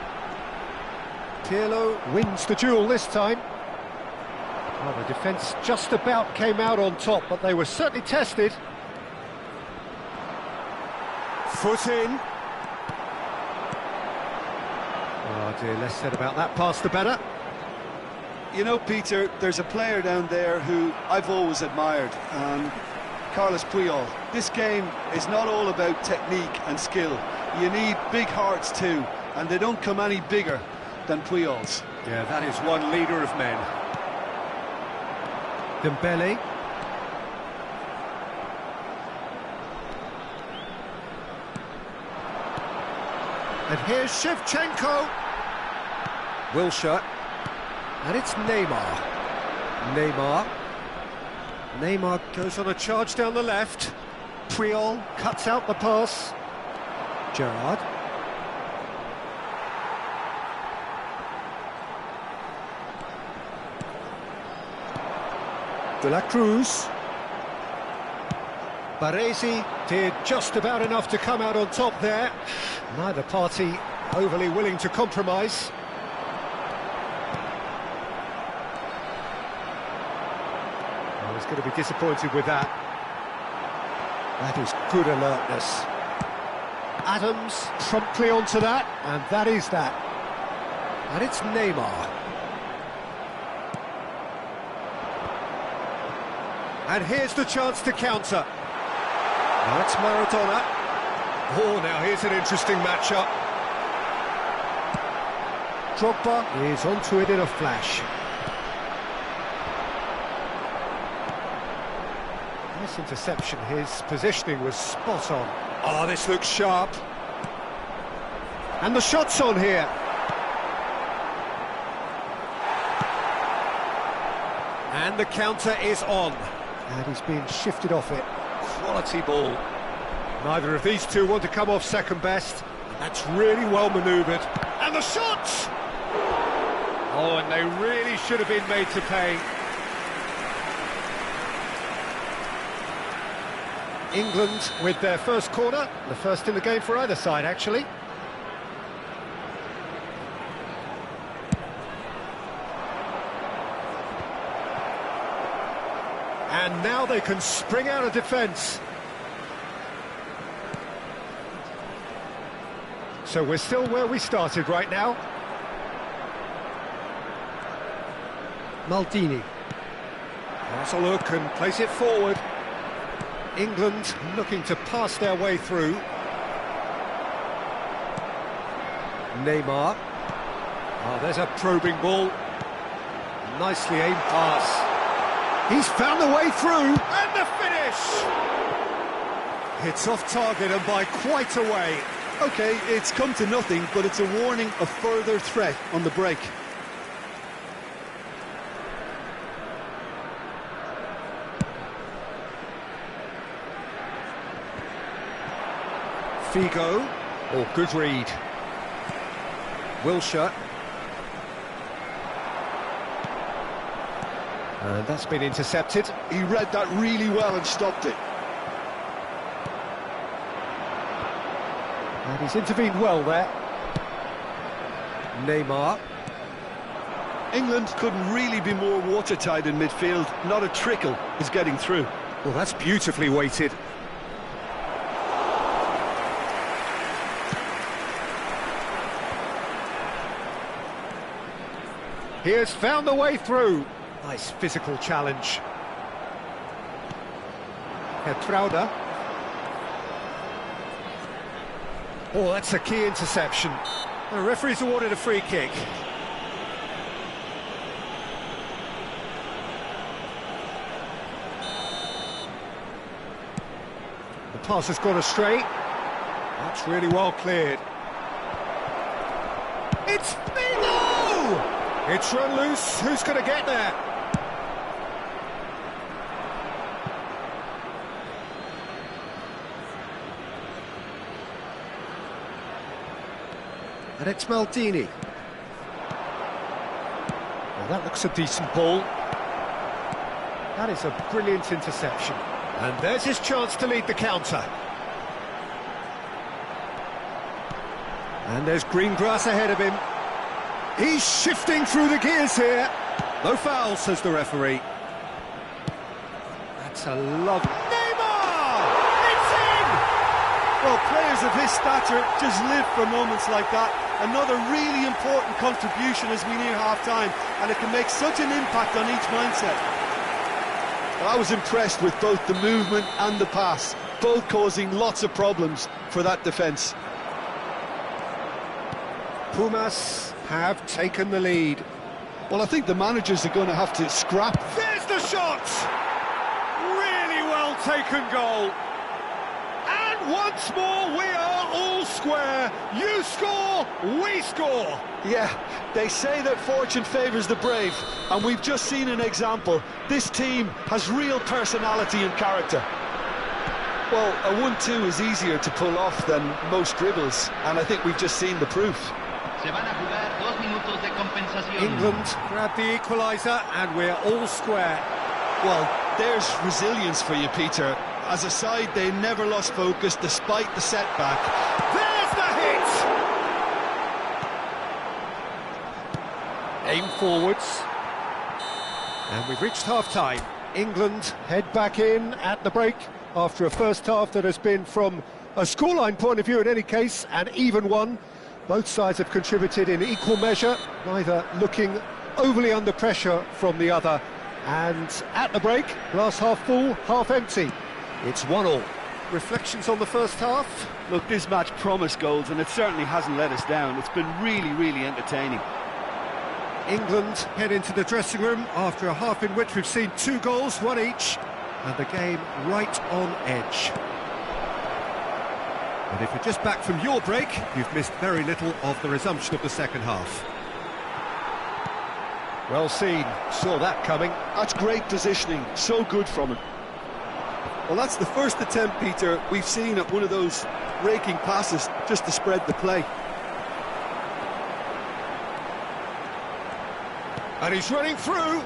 Pirlo wins the duel this time. Well, the defence just about came out on top, but they were certainly tested. Foot in. Oh dear, less said about that pass the better. You know, Peter, there's a player down there who I've always admired, Carlos Puyol. This game is not all about technique and skill. You need big hearts too, and they don't come any bigger than Puyol's. Yeah, that is one leader of men. Dembele. And here's Shevchenko. Wilshere. And it's Neymar. Neymar goes on a charge down the left. Puyol cuts out the pass. Gerrard. De la Cruz. Baresi did just about enough to come out on top there. Neither party overly willing to compromise. I was going to be disappointed with that. That is good alertness. Adams promptly onto that, and that is that. And it's Neymar. And here's the chance to counter. Now it's Maradona. Oh, now here's an interesting matchup. Drogba is onto it in a flash. Nice interception, his positioning was spot on. Oh, this looks sharp. And the shot's on here. And the counter is on. And he's being shifted off it. Quality ball. Neither of these two want to come off second best. That's really well manoeuvred. And the shot! Oh, and they really should have been made to pay. England with their first corner. The first in the game for either side, actually. And now they can spring out of defence. So we're still where we started right now. Maldini. Has a look and plays it forward. England looking to pass their way through. Neymar. Oh, there's a probing ball. Nicely aimed pass. He's found the way through, and the finish! It's off target and by quite a way. OK, it's come to nothing, but it's a warning of further threat on the break. Figo. Oh, good read. Wilshere. And that's been intercepted. He read that really well and stopped it. And he's intervened well there. Neymar. England couldn't really be more watertight in midfield. Not a trickle is getting through. Well, that's beautifully weighted. He has found the way through. Nice physical challenge. Hertrauda. Oh, that's a key interception. The referee's awarded a free kick. The pass has gone astray. That's really well cleared. It's Figo! It's run loose. Who's going to get there? And it's Maldini. Well, that looks a decent ball. That is a brilliant interception. And there's his chance to lead the counter. And there's green grass ahead of him. He's shifting through the gears here. No foul, says the referee. That's a lovely... Neymar! It's in! Well, players of his stature just live for moments like that. Another really important contribution as we near half-time, and it can make such an impact on each mindset. I was impressed with both the movement and the pass, both causing lots of problems for that defence. Pumas have taken the lead. Well, I think the managers are going to have to scrap. There's the shot! Really well taken goal. And once more we are all square. You score, we score. Yeah, they say that fortune favours the brave, and we've just seen an example. This team has real personality and character. Well, a 1-2 is easier to pull off than most dribbles, and I think we've just seen the proof. England grab the equaliser, and we're all square. Well, there's resilience for you, Peter. As a side, they never lost focus despite the setback. There's the hit! Aim forwards. And we've reached half-time. England head back in at the break after a first half that has been, from a scoreline point of view in any case, an even one. Both sides have contributed in equal measure, neither looking overly under pressure from the other. And at the break, glass half full, half empty. It's 1-1. Reflections on the first half? Look, this match promised goals, and it certainly hasn't let us down. It's been really, really entertaining. England head into the dressing room after a half in which we've seen 2 goals, 1 each, and the game right on edge. And if you're just back from your break, you've missed very little of the resumption of the second half. Well seen, saw that coming. That's great positioning, so good from him. Well, that's the first attempt, Peter, we've seen at one of those raking passes just to spread the play. And he's running through.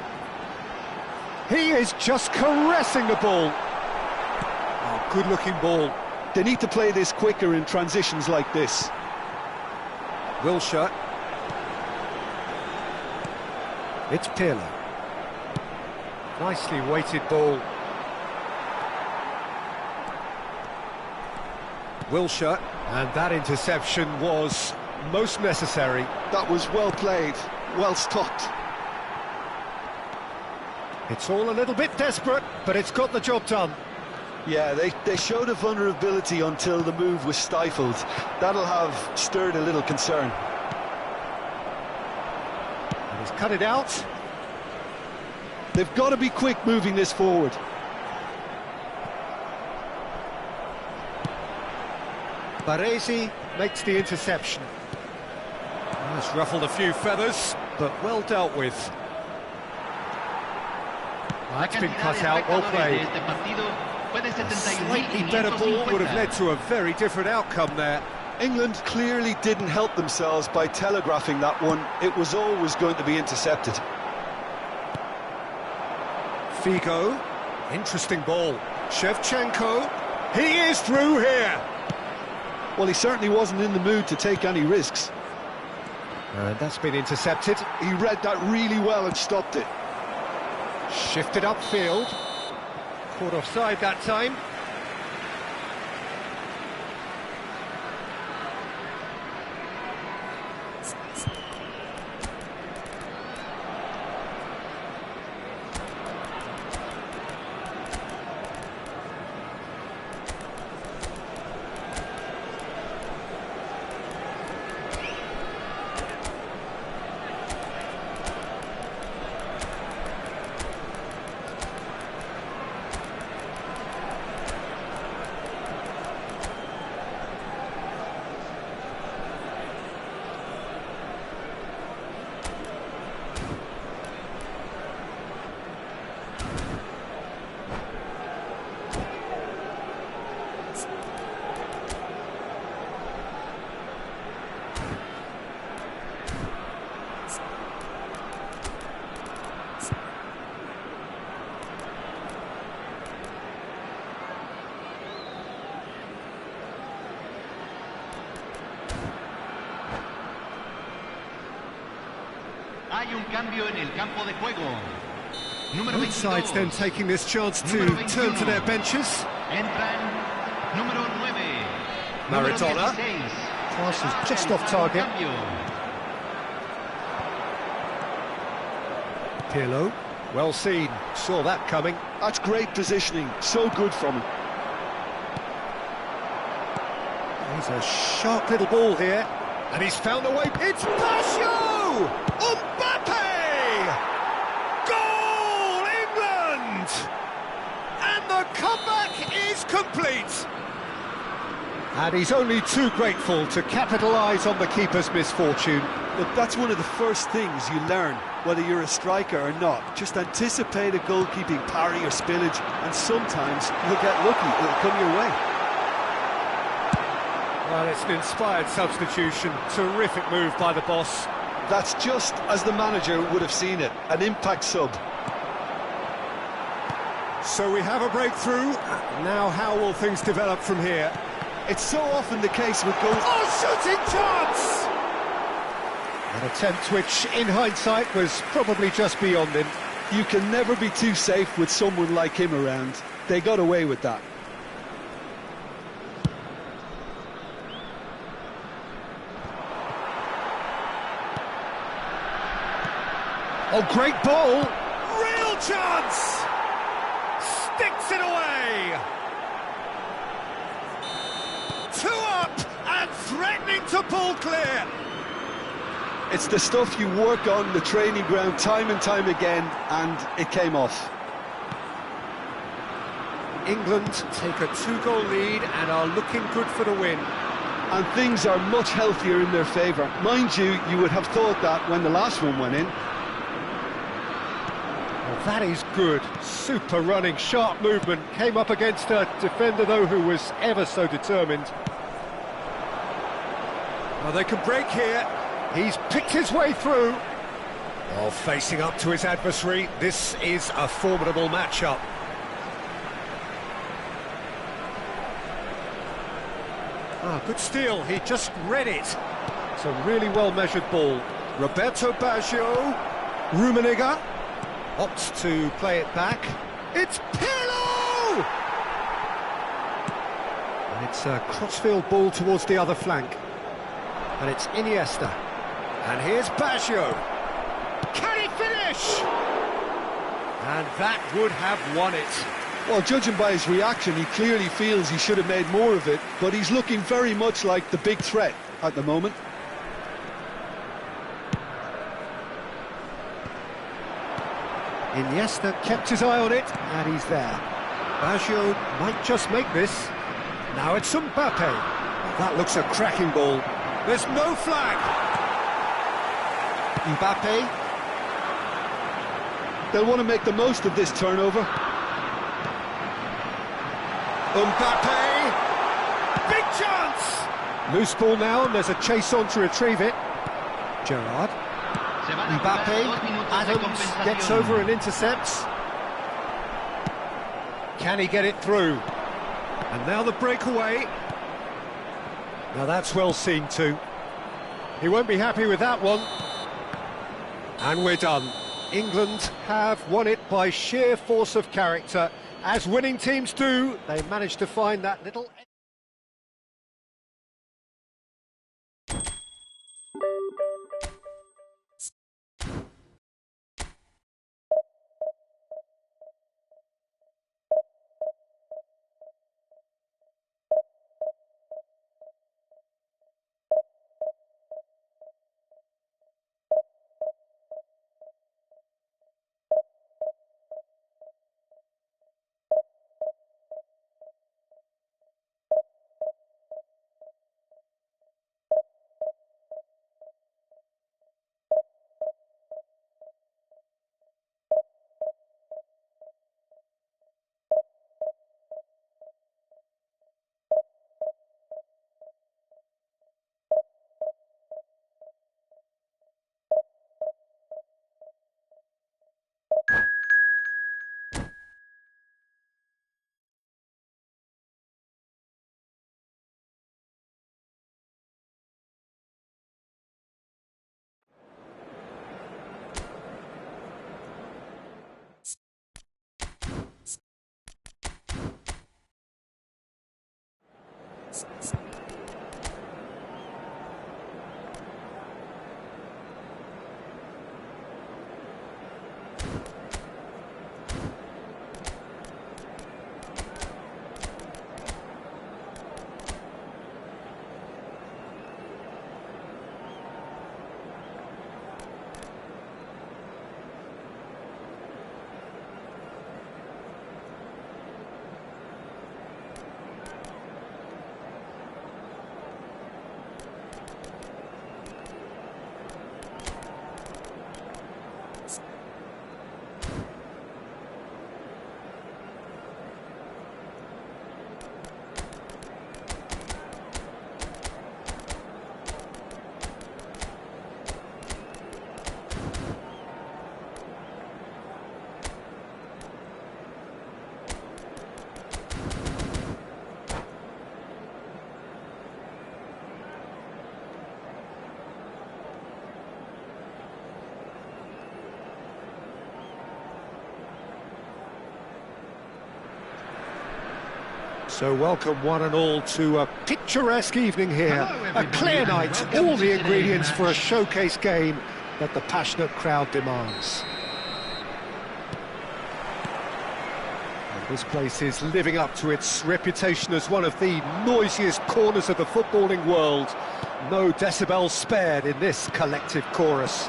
He is just caressing the ball. Oh, good-looking ball. They need to play this quicker in transitions like this. Wilshere. It's Pirlo. Nicely weighted ball. Wilshere, and that interception was most necessary. That was well played, well stopped. It's all a little bit desperate, but it's got the job done. Yeah, they showed a vulnerability until the move was stifled. That'll have stirred a little concern. And he's cut it out. They've got to be quick moving this forward. Baresi makes the interception. It's ruffled a few feathers, but well dealt with. That's been cut out, well played. A slightly better ball would have led to a very different outcome there. England clearly didn't help themselves by telegraphing that one. It was always going to be intercepted. Figo, interesting ball. Shevchenko, he is through here. Well, he certainly wasn't in the mood to take any risks. And that's been intercepted. He read that really well and stopped it. Shifted upfield. Caught offside that time. Hay un cambio en el campo de juego. Número Both sides 22. then taking this chance to Número turn to 21. their benches. Entran número 9. Maradona. Número 16. Pass is just Ha off realizado target. cambio. Pirlo, well seen, saw that coming. That's great positioning, so good from him. He's a sharp little ball here, and he's found a way. It's Basho! Mbappe! Goal, England! And the comeback is complete. And he's only too grateful to capitalise on the keeper's misfortune. Look, that's one of the first things you learn, whether you're a striker or not. Just anticipate a goalkeeping parry or spillage, and sometimes you'll get lucky, it'll come your way. Well, it's an inspired substitution. Terrific move by the boss. That's just as the manager would have seen it, an impact sub. So we have a breakthrough. Now how will things develop from here? It's so often the case with goals. Oh, shooting chance! An attempt which, in hindsight, was probably just beyond him. You can never be too safe with someone like him around. They got away with that. Oh, great ball! Real chance! Sticks it away! 2 up and threatening to pull clear. It's the stuff you work on the training ground time and time again, and it came off. England take a 2-goal lead and are looking good for the win. And things are much healthier in their favour. Mind you, you would have thought that when the last one went in. Well, that is good. Super running, sharp movement. Came up against a defender, though, who was ever so determined. Well, they can break here. He's picked his way through. While facing up to his adversary, this is a formidable matchup. Ah, good steal. He just read it. It's a really well-measured ball. Roberto Baggio. Rummenigge opts to play it back. It's Pirlo! And it's a crossfield ball towards the other flank. And it's Iniesta. And here's Baggio. Can he finish? And that would have won it. Well, judging by his reaction, he clearly feels he should have made more of it, but he's looking very much like the big threat at the moment. Iniesta kept his eye on it, and he's there. Baggio might just make this. Now it's Mbappe. That looks a cracking ball. There's no flag. Mbappe. They'll want to make the most of this turnover. Mbappe. Big chance! Loose ball now, and there's a chase on to retrieve it. Gerrard. Se van a jugar 2 Mbappe. minutos de Adams compensación. gets over and intercepts. Can he get it through? And now the breakaway. Now that's well seen too. He won't be happy with that one. And we're done. England have won it by sheer force of character. As winning teams do, they managed to find that little... So welcome one and all to a picturesque evening here, Hello, a everybody, clear and night, welcome all to the today's ingredients for a match. showcase game that the passionate crowd demands. And this place is living up to its reputation as one of the noisiest corners of the footballing world. No decibels spared in this collective chorus.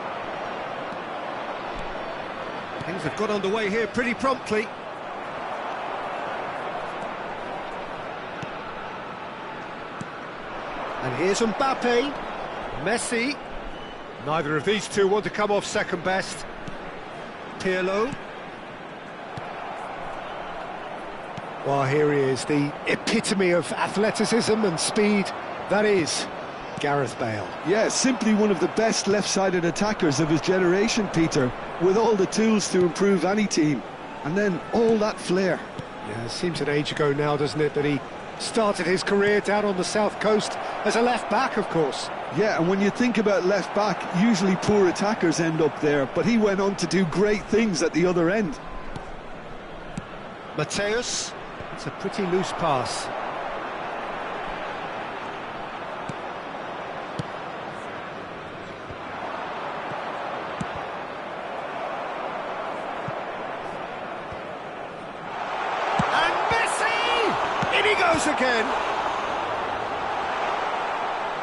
Things have got underway here pretty promptly. And here's Mbappe, Messi. Neither of these two want to come off second best. Pirlo. Well, here he is, the epitome of athleticism and speed. That is Gareth Bale. Yeah, simply one of the best left-sided attackers of his generation, Peter, with all the tools to improve any team. And then all that flair. Yeah, it seems an age ago now, doesn't it, that he started his career down on the south coast as a left-back, of course. Yeah, and when you think about left-back, usually poor attackers end up there, but he went on to do great things at the other end. Mateus, it's a pretty loose pass. And Messi! In he goes again!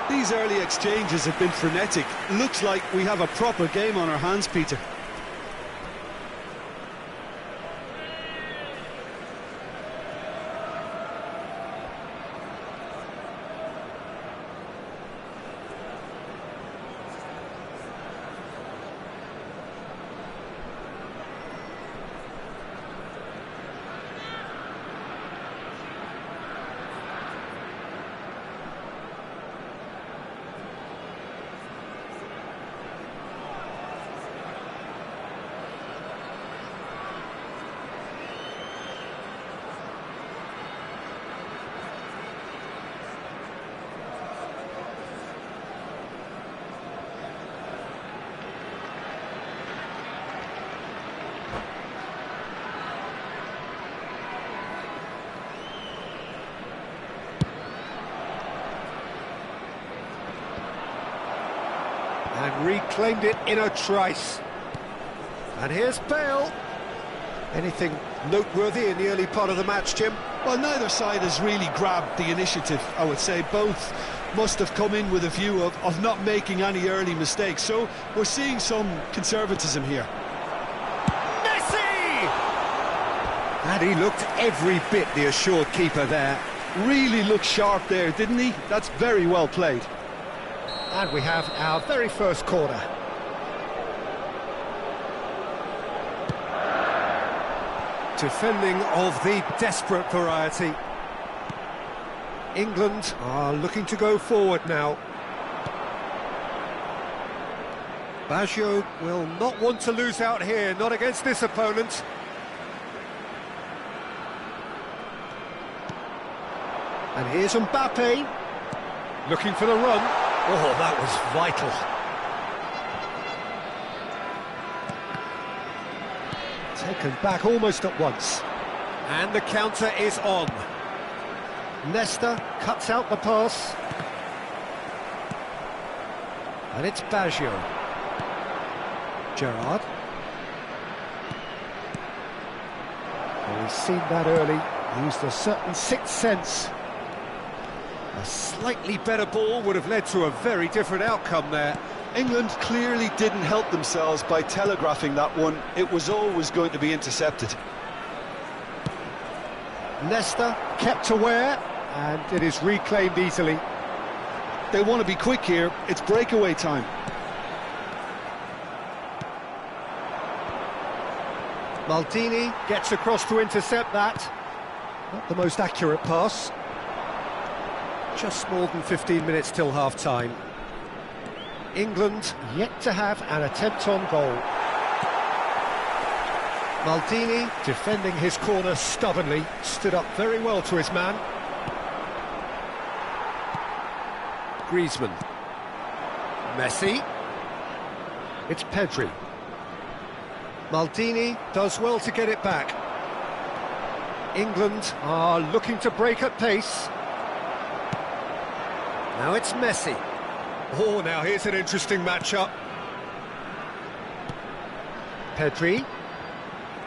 These early exchanges have been frenetic. Looks like we have a proper game on our hands, Peter. And reclaimed it in a trice. And here's Bale. Anything noteworthy in the early part of the match, Jim? Well, neither side has really grabbed the initiative, I would say. Both must have come in with a view of not making any early mistakes. So we're seeing some conservatism here. Messi! And he looked every bit the assured keeper there. Really looked sharp there, didn't he? That's very well played. And we have our very first corner. Defending of the desperate variety. England are looking to go forward now. Baggio will not want to lose out here, not against this opponent. And here's Mbappe, looking for the run. Oh, that was vital. Taken back almost at once. And the counter is on. Nesta cuts out the pass. And it's Baggio. Gerrard. Well, he's seen that early, used a certain sixth sense. A slightly better ball would have led to a very different outcome there. England clearly didn't help themselves by telegraphing that one. It was always going to be intercepted. Nesta kept aware, and it is reclaimed easily. They want to be quick here. It's breakaway time. Maldini gets across to intercept that. Not the most accurate pass. Just more than 15 minutes till half-time. England yet to have an attempt on goal. Maldini, defending his corner stubbornly, stood up very well to his man. Griezmann. Messi. It's Pedri. Maldini does well to get it back. England are looking to break at pace. Now it's Messi. Oh, now here's an interesting matchup. Pedri.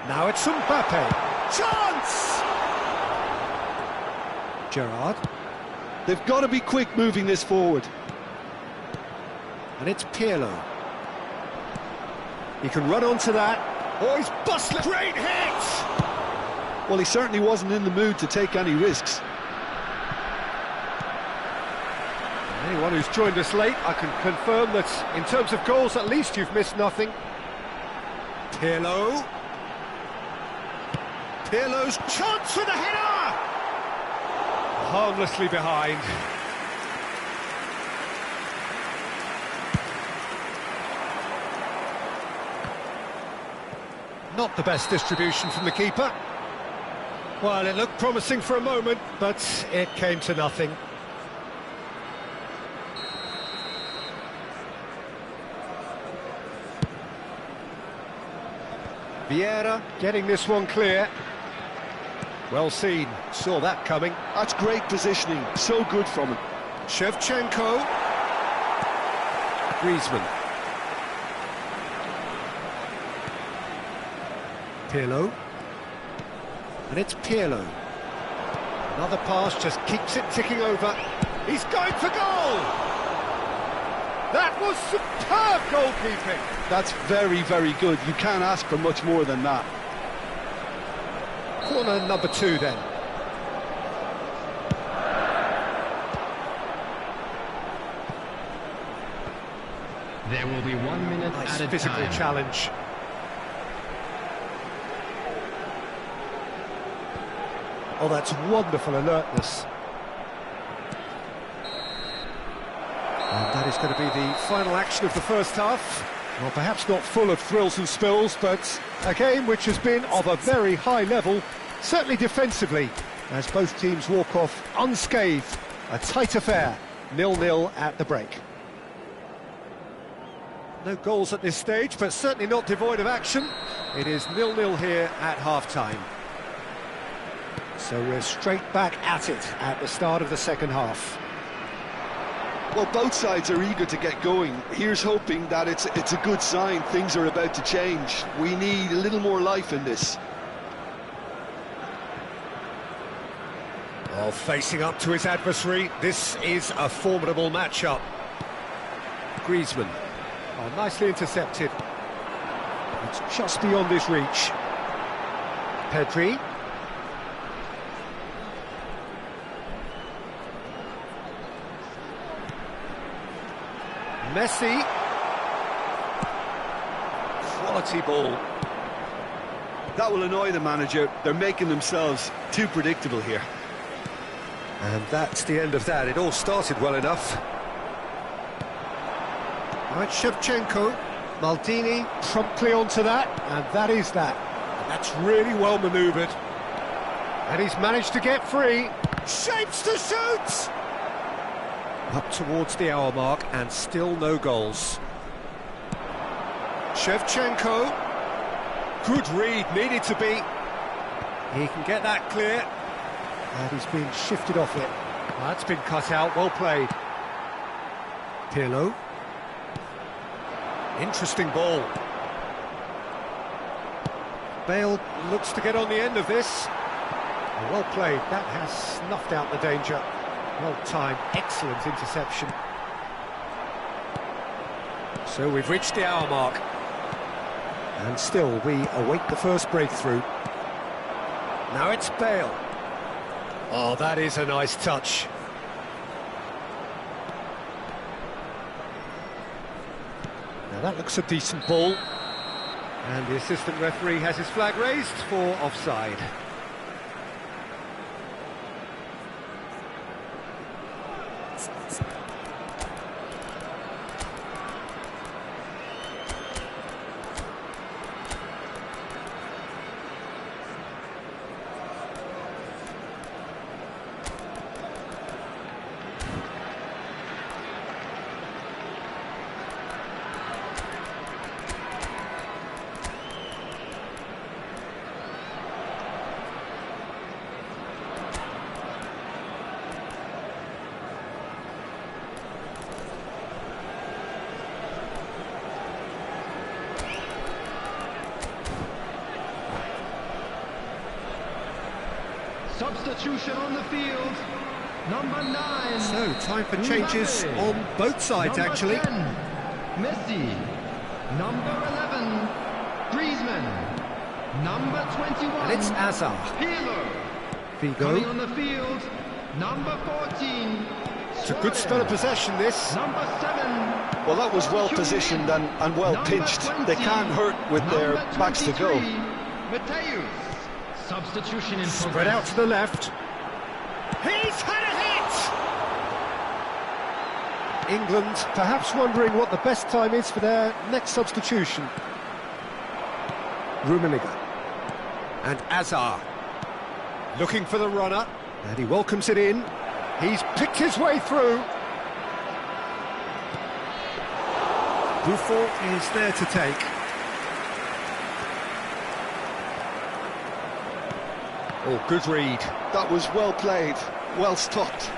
Now it's Mbappe. Chance! Gerrard. They've got to be quick moving this forward. And it's Pirlo. He can run onto that. Oh, he's bustling. Great hit! Well, he certainly wasn't in the mood to take any risks. Anyone who's joined us late, I can confirm that in terms of goals, at least you've missed nothing. Pirlo. Pirlo's chance for the header! Harmlessly behind. Not the best distribution from the keeper. Well, it looked promising for a moment, but it came to nothing. Vieira getting this one clear. Well seen, saw that coming. That's great positioning, so good from him. Shevchenko. Griezmann. Pirlo. And it's Pirlo. Another pass just keeps it ticking over. He's going for goal! That was superb goalkeeping! That's very, very good. You can't ask for much more than that. Corner number 2 then. There will be 1 minute Nice at a physical time. challenge. Oh, that's wonderful alertness. And that is going to be the final action of the first half. Well, perhaps not full of thrills and spills, but a game which has been of a very high level, certainly defensively, as both teams walk off unscathed. A tight affair, 0-0 at the break. No goals at this stage, but certainly not devoid of action. It is 0-0 here at half-time. So we're straight back at it at the start of the second half. Well, both sides are eager to get going. Here's hoping that it's a good sign. Things are about to change. We need a little more life in this. Well, facing up to his adversary, this is a formidable matchup. Griezmann. Oh, nicely intercepted. It's just beyond his reach. Pedri. Messi. Quality ball. That will annoy the manager. They're making themselves too predictable here. And that's the end of that. It all started well enough. Now it's Shevchenko. Maldini promptly onto that, and that is that. And that's really well manoeuvred. And he's managed to get free. Shapes to shoot! Up towards the hour mark, and still no goals. Shevchenko. Good read, needed to be. He can get that clear. And he's been shifted off it. That's been cut out, well played. Pirlo. Interesting ball. Bale looks to get on the end of this. Well played, that has snuffed out the danger. Well timed, excellent interception. So we've reached the hour mark. And still we await the first breakthrough. Now it's Bale. Oh, that is a nice touch. Now that looks a decent ball. And the assistant referee has his flag raised for offside. Substitution on the field, number 9. So, time for changes on both sides, number actually. 10, Messi. Number 11, Griezmann. Number 21, And it's Hazard. Pirlo. Coming Figo. on the field, number 14, It's a good spell of possession, this. Number 7. Well, that was well positioned and well Number pinched. 20, They can't hurt with their number backs to go. 23, Mateus. Substitution in Spread progress. out to the left. He's had a hit! England perhaps wondering what the best time is for their next substitution. Rummenigge. And Hazard. Looking for the runner. And he welcomes it in. He's picked his way through. Buffon is there to take. Oh, good read. That was well played, well stopped.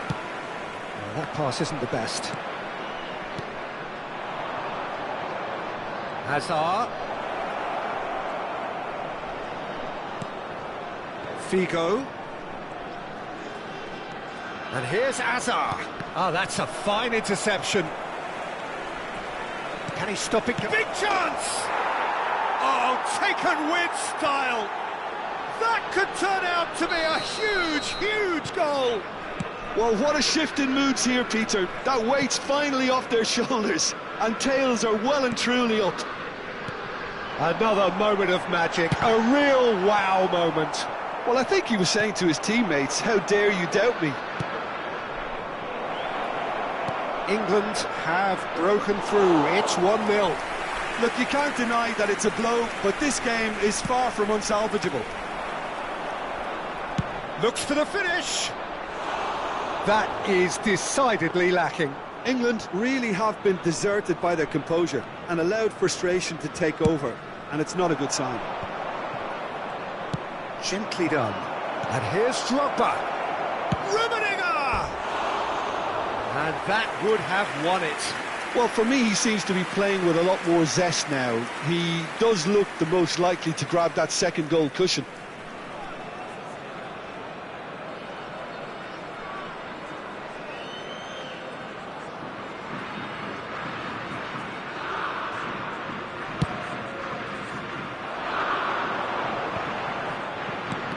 Well, that pass isn't the best. Hazard. Figo. And here's Hazard. Oh, that's a fine interception. Can he stop it? Big chance! Oh, taken with style! That could turn out to be a huge, huge goal! Well, what a shift in moods here, Peter. That weight's finally off their shoulders, and tails are well and truly up. Another moment of magic, a real wow moment. Well, I think he was saying to his teammates, how dare you doubt me? England have broken through. It's 1-0. Look, you can't deny that it's a blow, but this game is far from unsalvageable. Looks for the finish. That is decidedly lacking. England really have been deserted by their composure and allowed frustration to take over, and it's not a good sign. Gently done. And here's Drogba. Rummenigge! And that would have won it. Well, for me, he seems to be playing with a lot more zest now. He does look the most likely to grab that second goal cushion.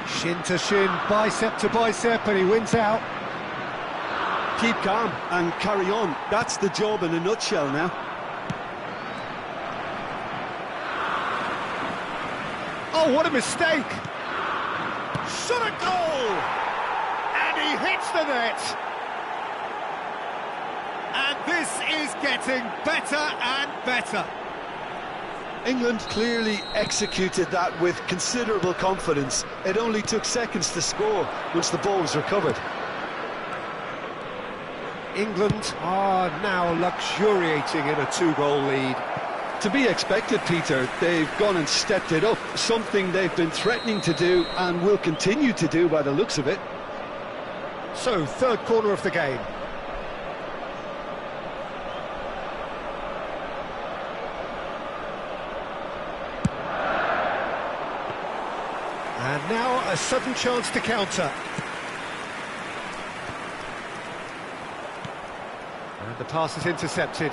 Shin to shin, bicep to bicep, and he wins out. Keep calm and carry on. That's the job in a nutshell now. Oh, what a mistake! Shot a goal! And he hits the net! And this is getting better and better. England clearly executed that with considerable confidence. It only took seconds to score once the ball was recovered. England are now luxuriating in a 2-goal lead. To be expected, Peter. They've gone and stepped it up, something they've been threatening to do and will continue to do by the looks of it. So, third corner of the game. And now a sudden chance to counter. And the pass is intercepted.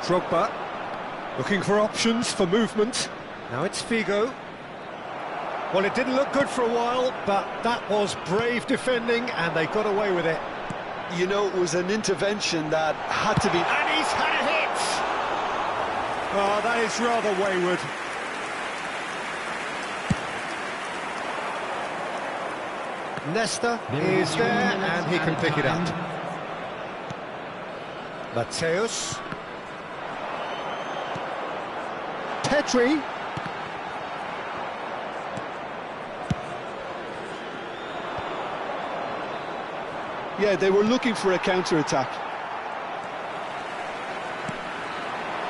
Drogba looking for options for movement. Now it's Figo. Well, it didn't look good for a while, but that was brave defending and they got away with it. You know, it was an intervention that had to be... And he's had a hit! Oh, that is rather wayward. Nesta is there and he can pick it up. Mateus. Petri. Yeah, they were looking for a counter-attack.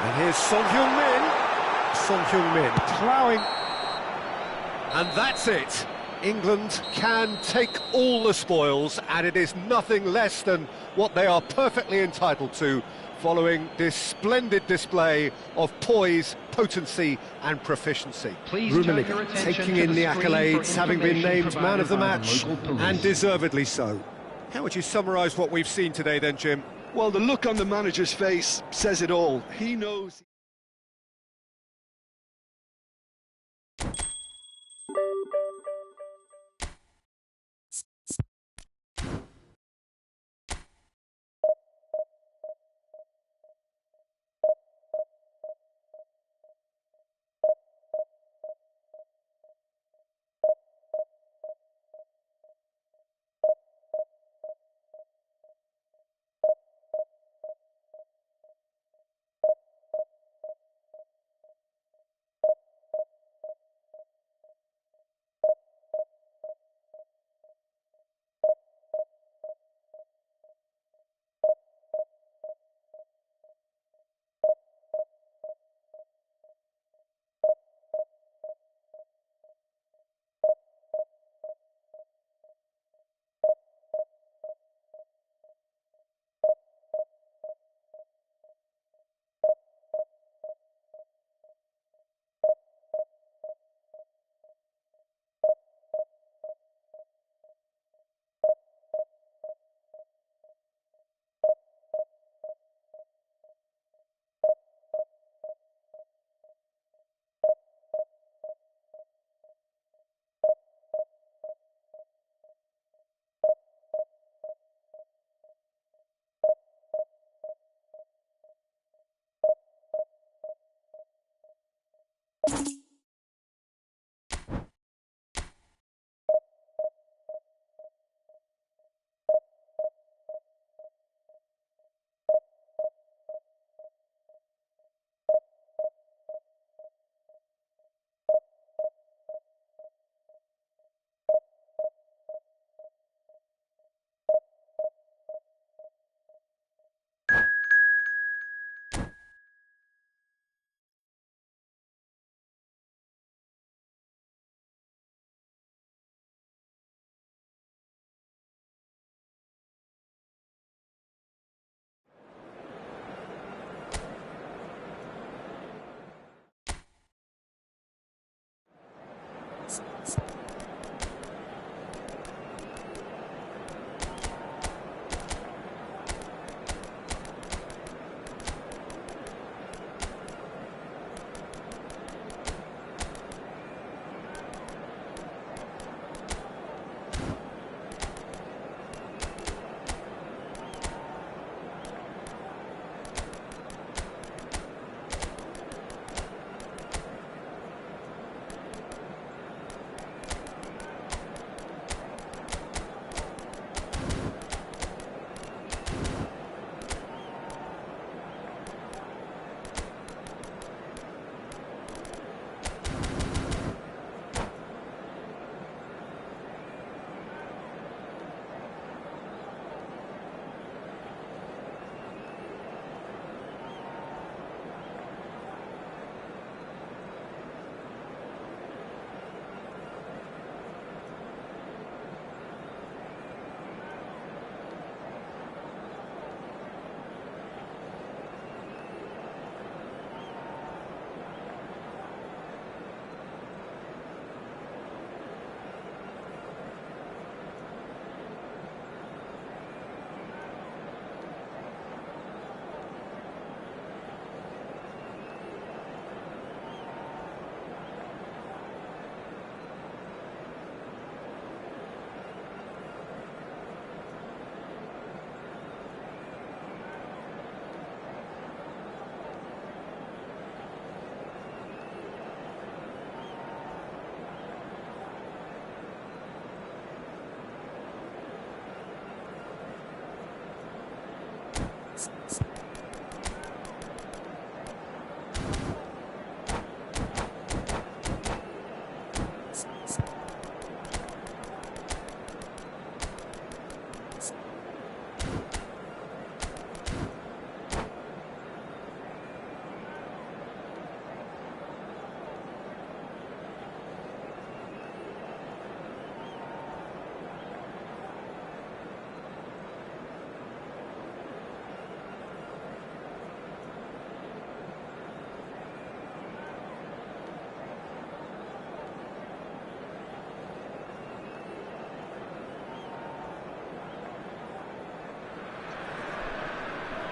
And here's Son Heung-min. Son Heung-min ploughing. And that's it. England can take all the spoils, and it is nothing less than what they are perfectly entitled to, following this splendid display of poise, potency and proficiency. Rummenigge taking in the accolades, having been named man of the match, and deservedly so. How would you summarise what we've seen today then, Jim? Well, the look on the manager's face says it all. He knows...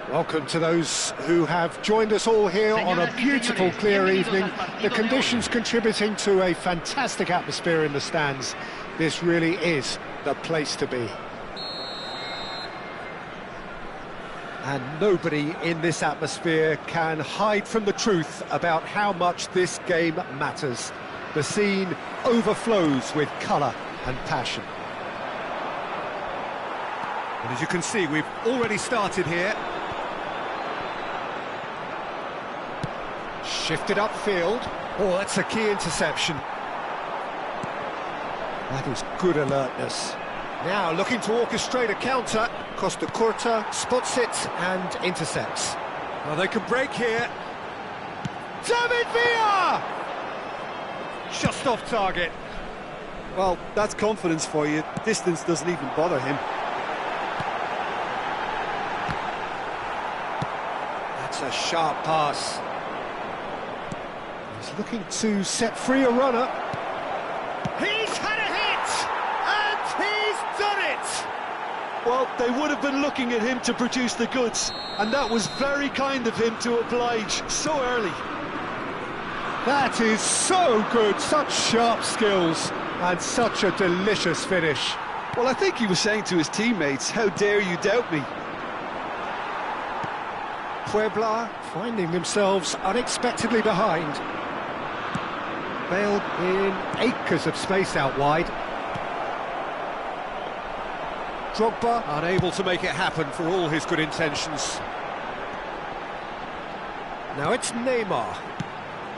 Welcome to those who have joined us all here on a beautiful, clear evening. The conditions contributing to a fantastic atmosphere in the stands. This really is the place to be. And nobody in this atmosphere can hide from the truth about how much this game matters. The scene overflows with colour and passion. And as you can see, we've already started here. Shifted upfield. Oh, that's a key interception. That is good alertness. Now looking to orchestrate a counter. Costa Curta spots it and intercepts. Well, they can break here. David Villa! Just off target. Well, that's confidence for you. Distance doesn't even bother him. That's a sharp pass. He's looking to set free a runner. He's had a hit, and he's done it! Well, they would have been looking at him to produce the goods, and that was very kind of him to oblige so early. That is so good, such sharp skills, and such a delicious finish. Well, I think he was saying to his teammates, how dare you doubt me? Puebla finding themselves unexpectedly behind. Bale in acres of space out wide. Drogba unable to make it happen for all his good intentions. Now it's Neymar.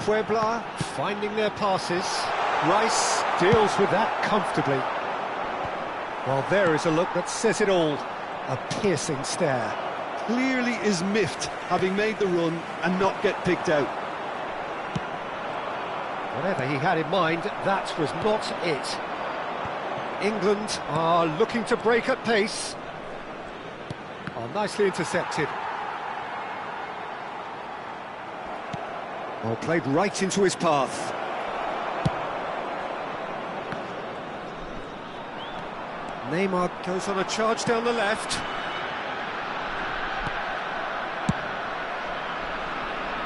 Puebla finding their passes. Rice deals with that comfortably. Well, there is a look that says it all. A piercing stare. Clearly is miffed, having made the run and not get picked out. Whatever he had in mind, that was not it. England are looking to break at pace. Oh, nicely intercepted. Oh, played right into his path. Neymar goes on a charge down the left.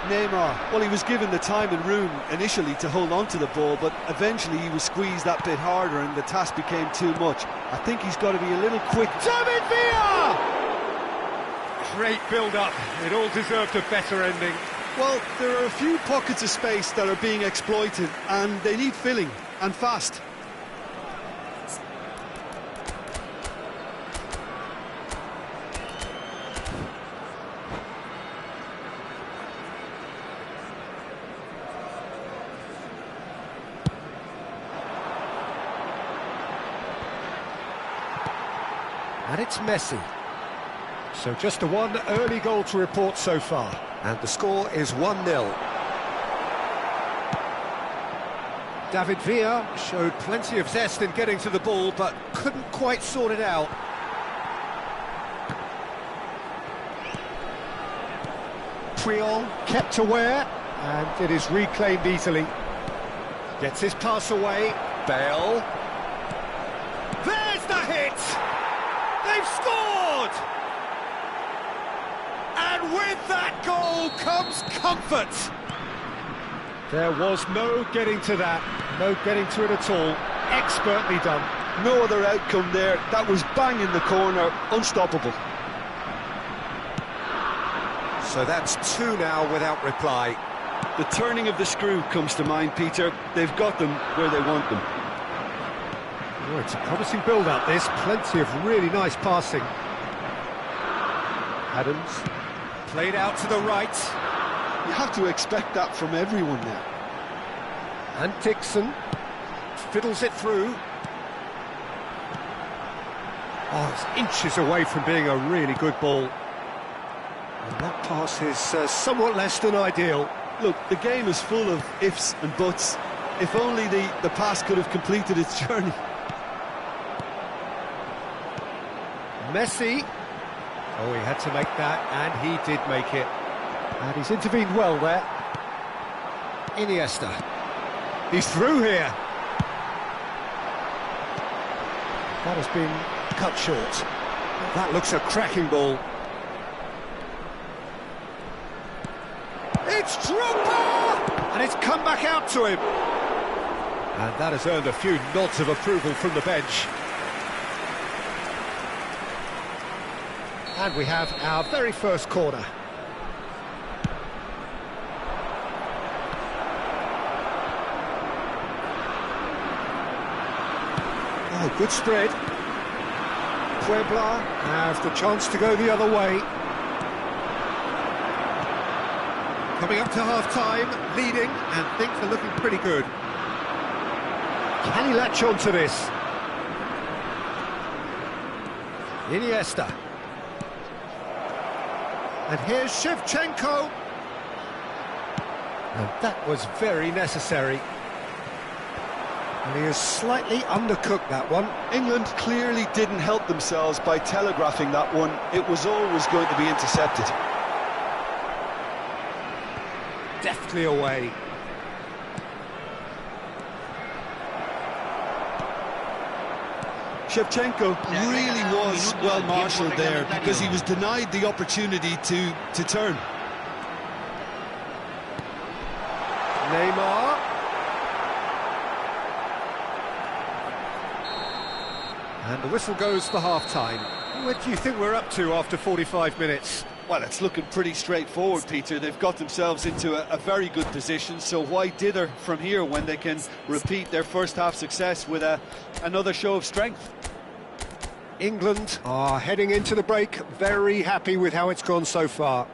Neymar, well, he was given the time and room initially to hold on to the ball, but eventually he was squeezed that bit harder and the task became too much. I think he's got to be a little quick. David Villa! Great build-up. It all deserved a better ending. Well, there are a few pockets of space that are being exploited, and they need filling, and fast. And it's Messi. So just the one early goal to report so far. And the score is 1-0. David Villa showed plenty of zest in getting to the ball, but couldn't quite sort it out. Puyol kept aware, and it is reclaimed easily. Gets his pass away. Bale. There's the hit! They've scored! And with that goal comes comfort. There was no getting to that, no getting to it at all. Expertly done. No other outcome there. That was bang in the corner, unstoppable. So that's two now without reply. The turning of the screw comes to mind, Peter. They've got them where they want them. Oh, it's a promising build-up, this. Plenty of really nice passing. Adams. Played out to the right. You have to expect that from everyone now. And Dixon fiddles it through. Oh, it's inches away from being a really good ball. And that pass is somewhat less than ideal. Look, the game is full of ifs and buts. If only the pass could have completed its journey. Messi. Oh, he had to make that, and he did make it. And he's intervened well there. Iniesta. He's through here. That has been cut short. That looks a cracking ball. Drogba! And it's come back out to him. And that has earned a few nods of approval from the bench. And we have our very first corner. Oh, good spread. Puebla have the chance to go the other way. Coming up to half-time, leading, and things are looking pretty good. Can he latch on to this? Iniesta. And here's Shevchenko. And that was very necessary. And he has slightly undercooked that one. England clearly didn't help themselves by telegraphing that one. It was always going to be intercepted. Deftly away. Shevchenko really was well marshalled there because he was denied the opportunity to turn. Neymar. And the whistle goes for half-time. What do you think we're up to after 45 minutes? Well, it's looking pretty straightforward, Peter. They've got themselves into a very good position, so why dither from here when they can repeat their first-half success with another show of strength? England are heading into the break, very happy with how it's gone so far.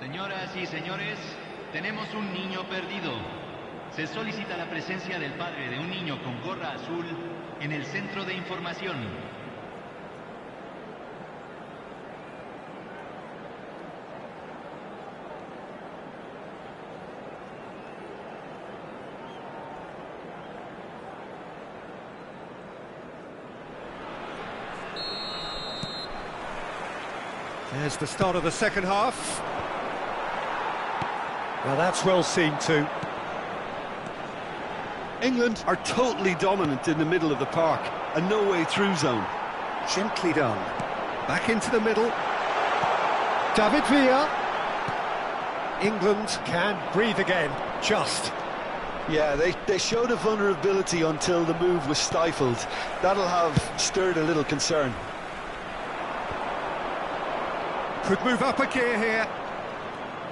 Señoras y señores, tenemos un niño perdido. Se solicita la presencia del padre de un niño con gorra azul en el centro de información. There's the start of the second half. Well, that's well seen too. England are totally dominant in the middle of the park, a no-way-through zone. Gently done. Back into the middle. David Villa. England can breathe again, just. Yeah, they showed a vulnerability until the move was stifled. That'll have stirred a little concern. Could move up a gear here.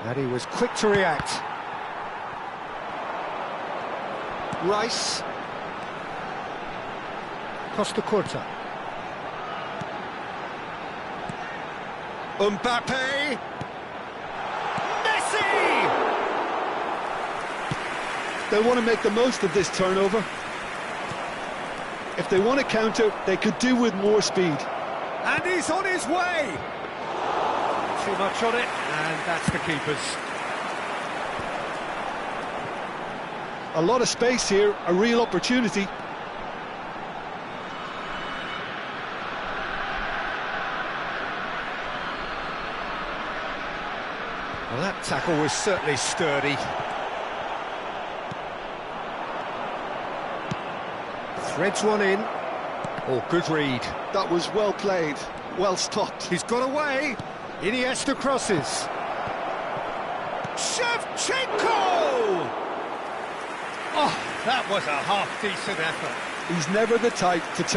And he was quick to react. Rice. Costa Curta. Mbappe. Messi! They'll want to make the most of this turnover. If they want to counter, they could do with more speed. And he's on his way! Too much on it, and that's the keeper's. A lot of space here, a real opportunity. Well, that tackle was certainly sturdy. Threads one in. Oh, good read. That was well played, well stopped. He's got away. Iniesta crosses. Shevchenko! Oh, that was a half-decent effort. He's never the type to turn